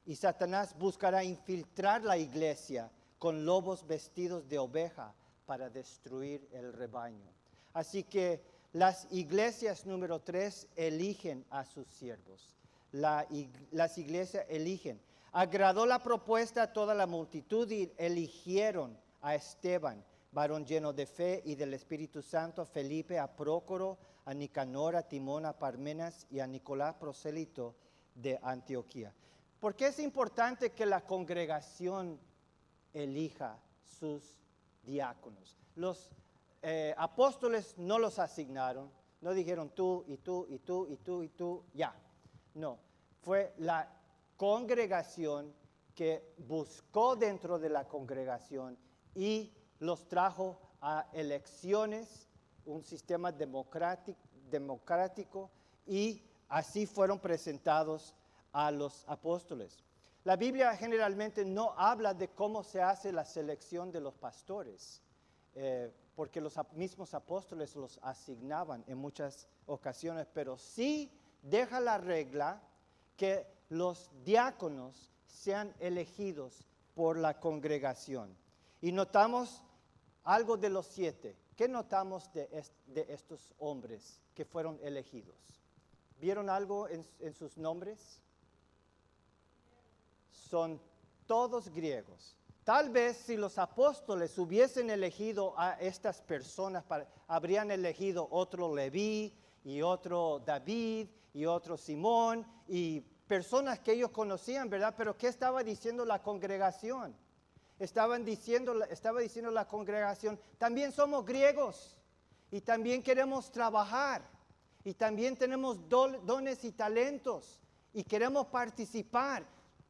Y Satanás buscará infiltrar la iglesia con lobos vestidos de oveja para destruir el rebaño. Así que las iglesias, número 3, eligen a sus siervos. Las iglesias eligen. Agradó la propuesta a toda la multitud y eligieron a Esteban, varón lleno de fe y del Espíritu Santo, a Felipe, a Prócoro, a Nicanor, a Timón, a Parmenas y a Nicolás, prosélito de Antioquía. ¿Por qué es importante que la congregación elija sus diáconos? Los apóstoles no los asignaron, no dijeron tú y tú y tú y tú y tú, ya. No, fue la congregación que buscó dentro de la congregación y los trajo a elecciones, un sistema democrático, y así fueron presentados a los apóstoles. La Biblia generalmente no habla de cómo se hace la selección de los pastores, porque los mismos apóstoles los asignaban en muchas ocasiones, pero sí deja la regla que los diáconos sean elegidos por la congregación. Y notamos algo de los 7. ¿Qué notamos de estos hombres que fueron elegidos? ¿Vieron algo en sus nombres? Son todos griegos. Tal vez si los apóstoles hubiesen elegido a estas personas, habrían elegido otro Leví y otro David y otro Simón y personas que ellos conocían, ¿verdad? Pero ¿qué estaba diciendo la congregación? Estaba diciendo la congregación, también somos griegos y también queremos trabajar y también tenemos dones y talentos y queremos participar.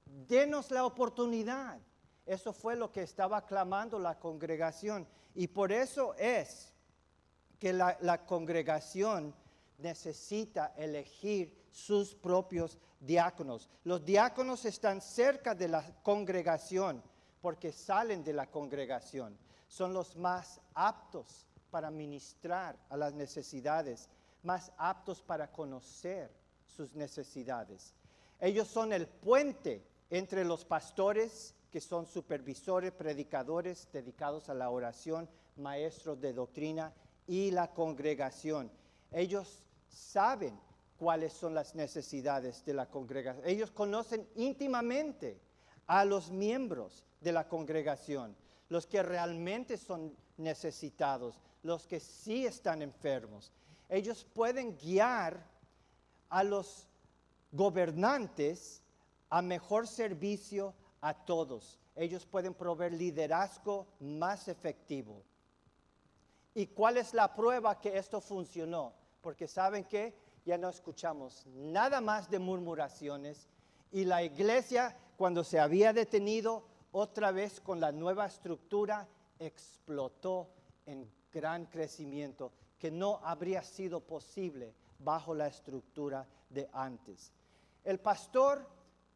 Denos la oportunidad. Eso fue lo que estaba clamando la congregación. Y por eso es que la congregación necesita elegir sus propios diáconos. Los diáconos están cerca de la congregación porque salen de la congregación. Son los más aptos para ministrar a las necesidades, más aptos para conocer sus necesidades. Ellos son el puente entre los pastores, que son supervisores, predicadores dedicados a la oración, maestros de doctrina, y la congregación. Ellos saben cuáles son las necesidades de la congregación. Ellos conocen íntimamente a los miembros de la congregación, los que realmente son necesitados, los que sí están enfermos. Ellos pueden guiar a los gobernantes a mejor servicio a todos. Ellos pueden proveer liderazgo más efectivo. ¿Y cuál es la prueba que esto funcionó? Porque ¿saben qué? Ya no escuchamos nada más de murmuraciones y la iglesia, cuando se había detenido, otra vez con la nueva estructura, explotó en gran crecimiento que no habría sido posible bajo la estructura de antes. El pastor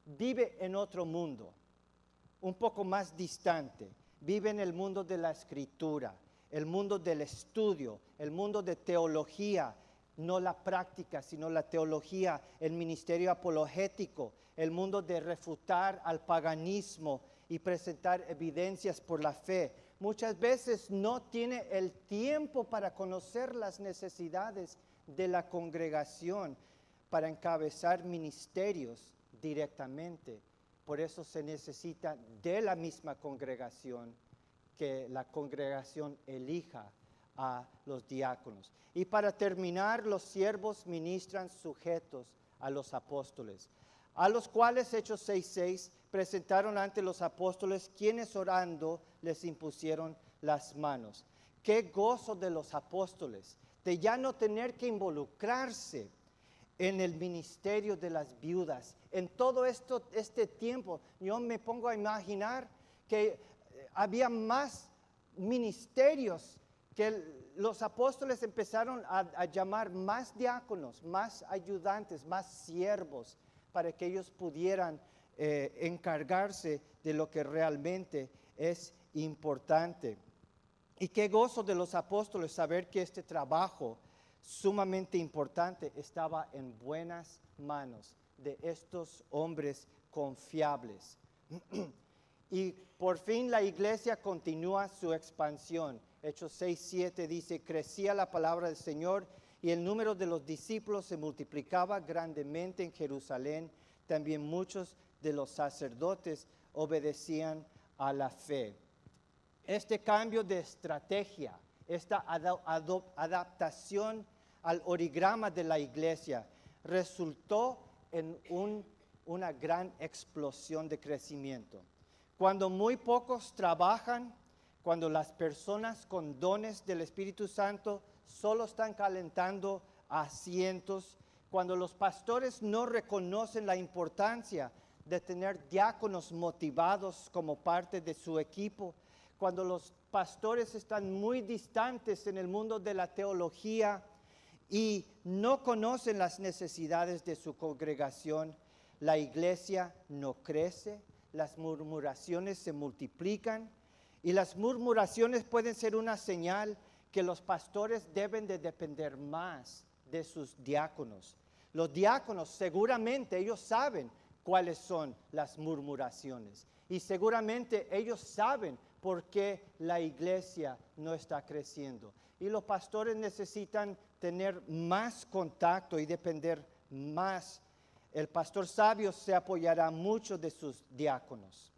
vive en otro mundo, un poco más distante. Vive en el mundo de la escritura, el mundo del estudio, el mundo de teología, no la práctica, sino la teología, el ministerio apologético, el mundo de refutar al paganismo y presentar evidencias por la fe. Muchas veces no tiene el tiempo para conocer las necesidades de la congregación, para encabezar ministerios directamente. Por eso se necesita de la misma congregación, que la congregación elija a los diáconos. Y para terminar, los siervos ministran sujetos a los apóstoles. a los cuales, Hechos 6:6, presentaron ante los apóstoles, quienes orando les impusieron las manos. Qué gozo de los apóstoles, de ya no tener que involucrarse en el ministerio de las viudas. En todo este tiempo, yo me pongo a imaginar que había más ministerios, que los apóstoles empezaron a llamar más diáconos, más ayudantes, más siervos, para que ellos pudieran encargarse de lo que realmente es importante. Y qué gozo de los apóstoles saber que este trabajo sumamente importante estaba en buenas manos de estos hombres confiables. Y por fin la iglesia continúa su expansión. Hechos 6:7 dice, crecía la palabra del Señor y el número de los discípulos se multiplicaba grandemente en Jerusalén. También muchos de los sacerdotes obedecían a la fe. Este cambio de estrategia, esta adaptación al organigrama de la iglesia, resultó en una gran explosión de crecimiento. Cuando muy pocos trabajan, cuando las personas con dones del Espíritu Santo solo están calentando asientos, cuando los pastores no reconocen la importancia de tener diáconos motivados como parte de su equipo, cuando los pastores están muy distantes en el mundo de la teología y no conocen las necesidades de su congregación, la iglesia no crece, las murmuraciones se multiplican y las murmuraciones pueden ser una señal que los pastores deben de depender más de sus diáconos. Los diáconos seguramente ellos saben cuáles son las murmuraciones y seguramente ellos saben por qué la iglesia no está creciendo. Y los pastores necesitan tener más contacto y depender más. El pastor sabio se apoyará mucho de sus diáconos.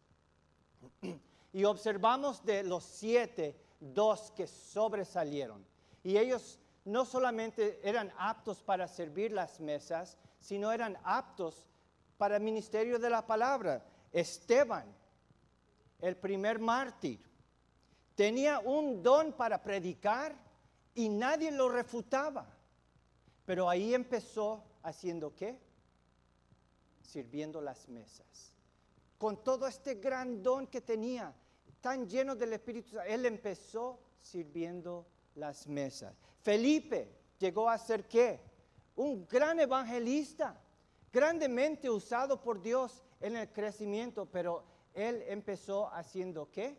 Y observamos de los 7, 2 que sobresalieron. Y ellos no solamente eran aptos para servir las mesas, sino eran aptos para el ministerio de la palabra. Esteban, el primer mártir, tenía un don para predicar y nadie lo refutaba. Pero ahí empezó haciendo ¿qué? Sirviendo las mesas. Con todo este gran don que tenía, tan lleno del Espíritu Santo, él empezó sirviendo las mesas. Felipe llegó a ser ¿qué? Un gran evangelista, grandemente usado por Dios en el crecimiento, pero él empezó haciendo ¿qué?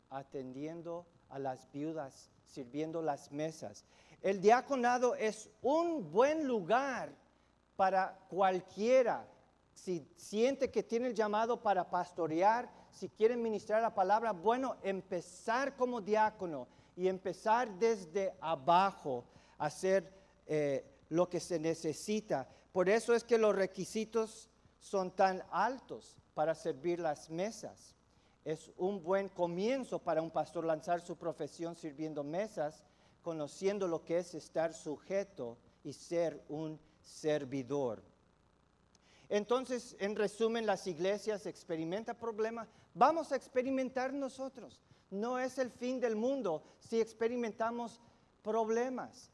Atendiendo a las viudas, sirviendo las mesas. El diaconado es un buen lugar para cualquiera. Si siente que tiene el llamado para pastorear, si quiere ministrar la palabra, bueno, empezar como diácono y empezar desde abajo a hacer lo que se necesita. Por eso es que los requisitos son tan altos para servir las mesas. Es un buen comienzo para un pastor lanzar su profesión sirviendo mesas, conociendo lo que es estar sujeto y ser un servidor. Entonces, en resumen, las iglesias experimentan problemas. Vamos a experimentar nosotros. No es el fin del mundo si experimentamos problemas.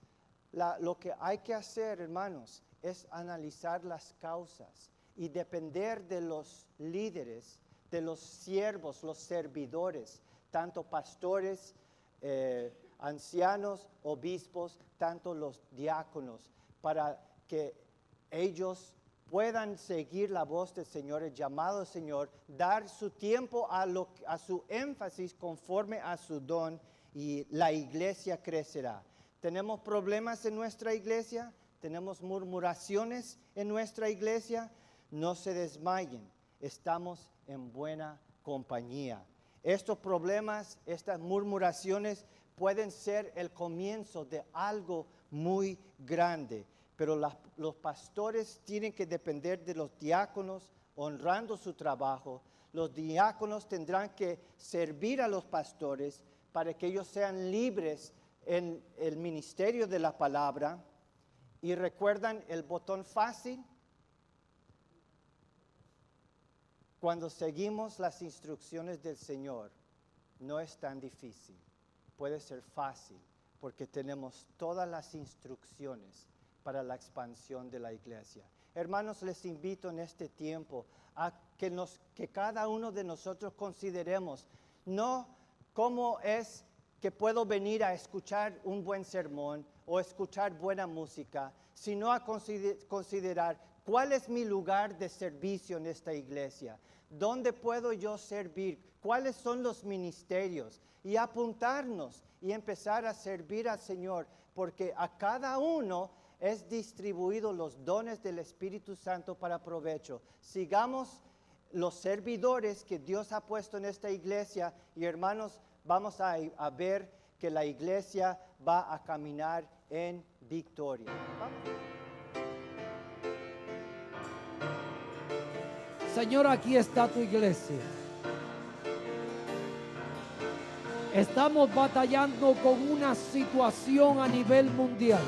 Lo que hay que hacer, hermanos, es analizar las causas y depender de los líderes, de los siervos, los servidores, tanto pastores, ancianos, obispos, tanto los diáconos, para que ellos puedan seguir la voz del Señor, el llamado del Señor, dar su tiempo a su énfasis conforme a su don y la iglesia crecerá. ¿Tenemos problemas en nuestra iglesia? ¿Tenemos murmuraciones en nuestra iglesia? No se desmayen, estamos en buena compañía. Estos problemas, estas murmuraciones pueden ser el comienzo de algo muy grande. Pero los pastores tienen que depender de los diáconos, honrando su trabajo. Los diáconos tendrán que servir a los pastores para que ellos sean libres en el ministerio de la palabra. Y recuerdan el botón fácil, Cuando seguimos las instrucciones del Señor, no es tan difícil, puede ser fácil, porque tenemos todas las instrucciones para la expansión de la iglesia. Hermanos, les invito en este tiempo a que cada uno de nosotros consideremos, no cómo es que puedo venir a escuchar un buen sermón o escuchar buena música, sino a considerar cuál es mi lugar de servicio en esta iglesia, dónde puedo yo servir, cuáles son los ministerios, y apuntarnos y empezar a servir al Señor, porque a cada uno es distribuido los dones del Espíritu Santo para provecho. Sigamos los servidores que Dios ha puesto en esta iglesia, y hermanos, vamos a ver que la iglesia va a caminar en victoria. Vamos. Señor, aquí está tu iglesia. Estamos batallando con una situación a nivel mundial.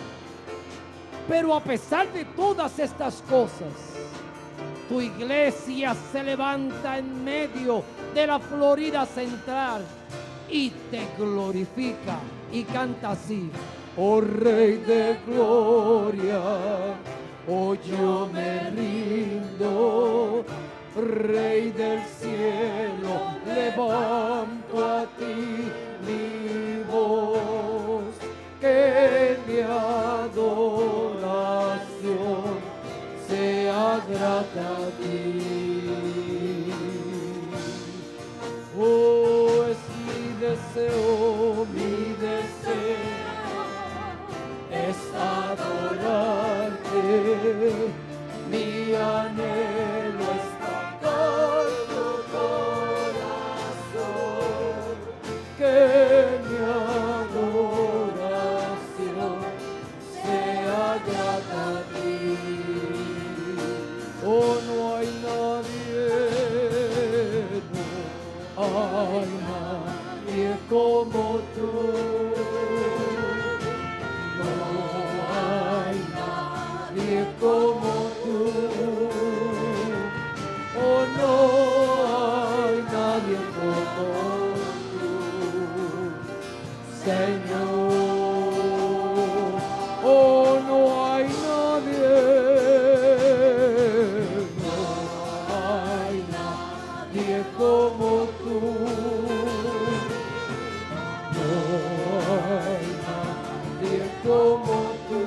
Pero a pesar de todas estas cosas, tu iglesia se levanta en medio de la Florida Central y te glorifica y canta así: oh Rey de Gloria, oh yo me rindo, Rey del cielo, levanto a ti mi voz, que mi adoración sea grata a ti. Oh, es mi deseo, es adorarte, mi anhelo es tocar tu corazón, que mi adoración sea grata a ti. Oh, no hay nadie, no hay nadie como tú. No hay nadie como tú. Oh, no hay nadie como tú, Señor. Oh, no hay nadie, no hay nadie como tú. No hay nadie como tú.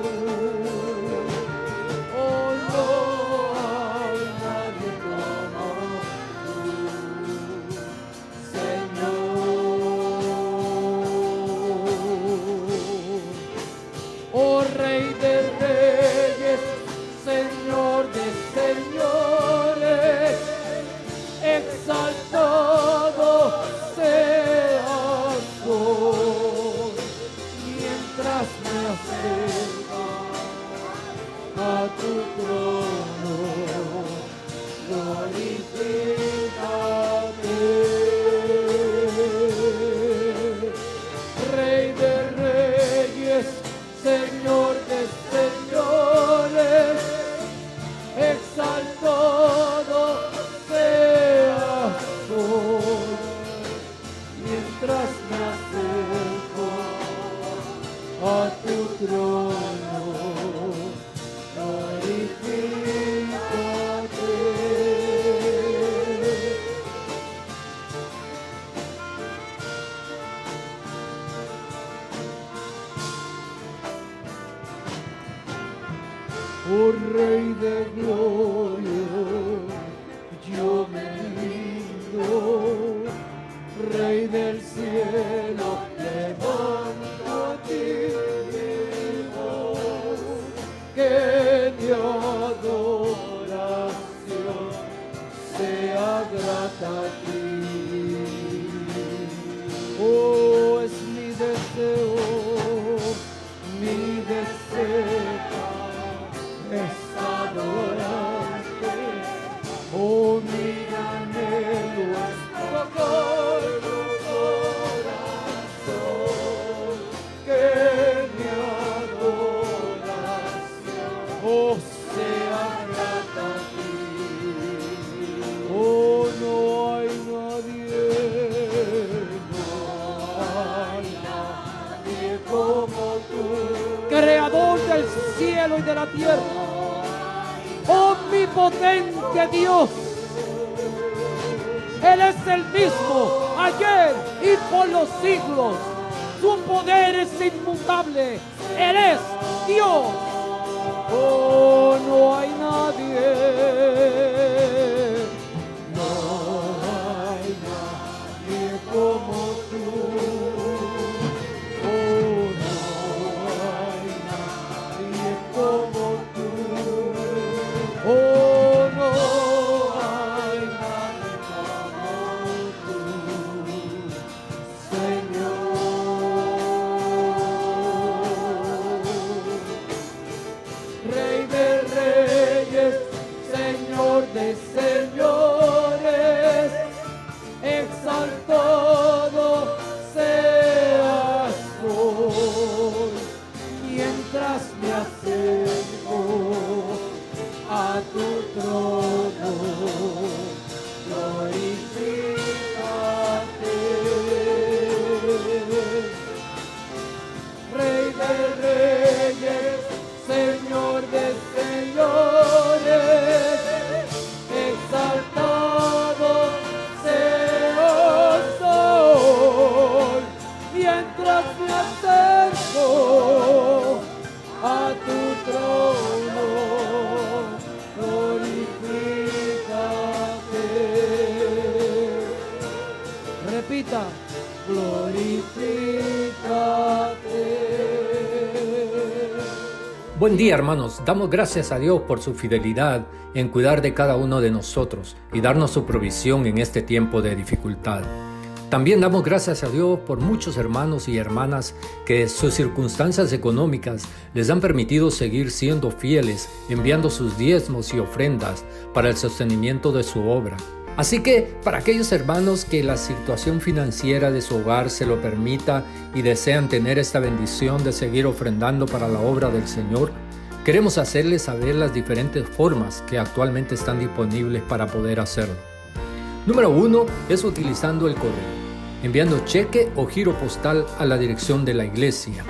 Oh, no hay nadie como tú, Señor. Oh Rey de reyes, Señor de señores, exaltado seas hoy, mientras me acerco a tu trono, glorifícate. Rey de reyes, Señor de señores, exaltado seas hoy, mientras me acerco a tu trono, glorifícate. Oh Rey de gloria, yo me rindo, Rey del cielo, levanto a ti mi voz, que mi adoración sea grata a ti. Oh, es mi deseo, es adorarte. Oh, mi anhelo es tocar tu corazón, que mi adoración, oh, sea grata a ti. Oh, no cielo y de la tierra. Omnipotente Dios. Él es el mismo ayer y por los siglos. Su poder es inmutable. Él es Dios. Oh, no hay nadie. No hay nadie como tú. Oh, no hay nadie como tú. Oh, no hay nadie como tú, Señor. Rey de reyes, Señor de señores, exaltado seas hoy, mientras me acerco a tu trono, glorifícate. Rey de reyes, Señor de señores, exaltado seas hoy, mientras me acerco a tu trono, glorifícate. Repita, glorifícate. Buen día, hermanos. Damos gracias a Dios por su fidelidad en cuidar de cada uno de nosotros y darnos su provisión en este tiempo de dificultad. También damos gracias a Dios por muchos hermanos y hermanas que sus circunstancias económicas les han permitido seguir siendo fieles, enviando sus diezmos y ofrendas para el sostenimiento de su obra. Así que, para aquellos hermanos que la situación financiera de su hogar se lo permita y desean tener esta bendición de seguir ofrendando para la obra del Señor, queremos hacerles saber las diferentes formas que actualmente están disponibles para poder hacerlo. Número 1 es utilizando el correo, enviando cheque o giro postal a la dirección de la iglesia,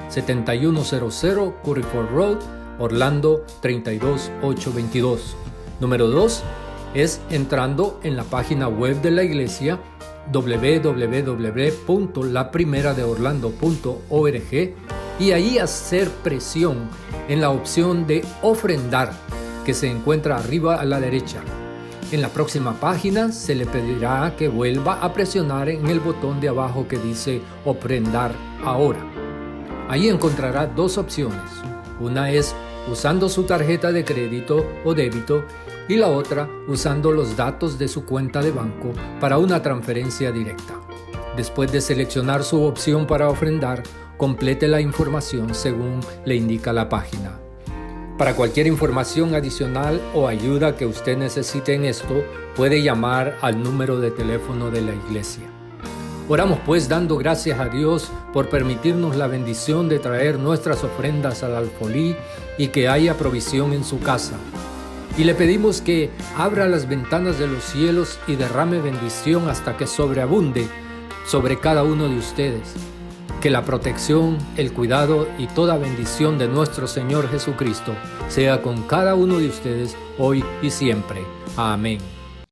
7100 Curryford Road, Orlando 32822. Número 2 es entrando en la página web de la iglesia www.laprimeradeorlando.org y ahí hacer presión en la opción de ofrendar que se encuentra arriba a la derecha. En la próxima página se le pedirá que vuelva a presionar en el botón de abajo que dice ofrendar ahora. Ahí encontrará dos opciones. Una es usando su tarjeta de crédito o débito y la otra usando los datos de su cuenta de banco para una transferencia directa. Después de seleccionar su opción para ofrendar, complete la información según le indica la página. Para cualquier información adicional o ayuda que usted necesite en esto, puede llamar al número de teléfono de la iglesia. Oramos pues dando gracias a Dios por permitirnos la bendición de traer nuestras ofrendas al alfolí y que haya provisión en su casa. Y le pedimos que abra las ventanas de los cielos y derrame bendición hasta que sobreabunde sobre cada uno de ustedes. Que la protección, el cuidado y toda bendición de nuestro Señor Jesucristo sea con cada uno de ustedes hoy y siempre. Amén.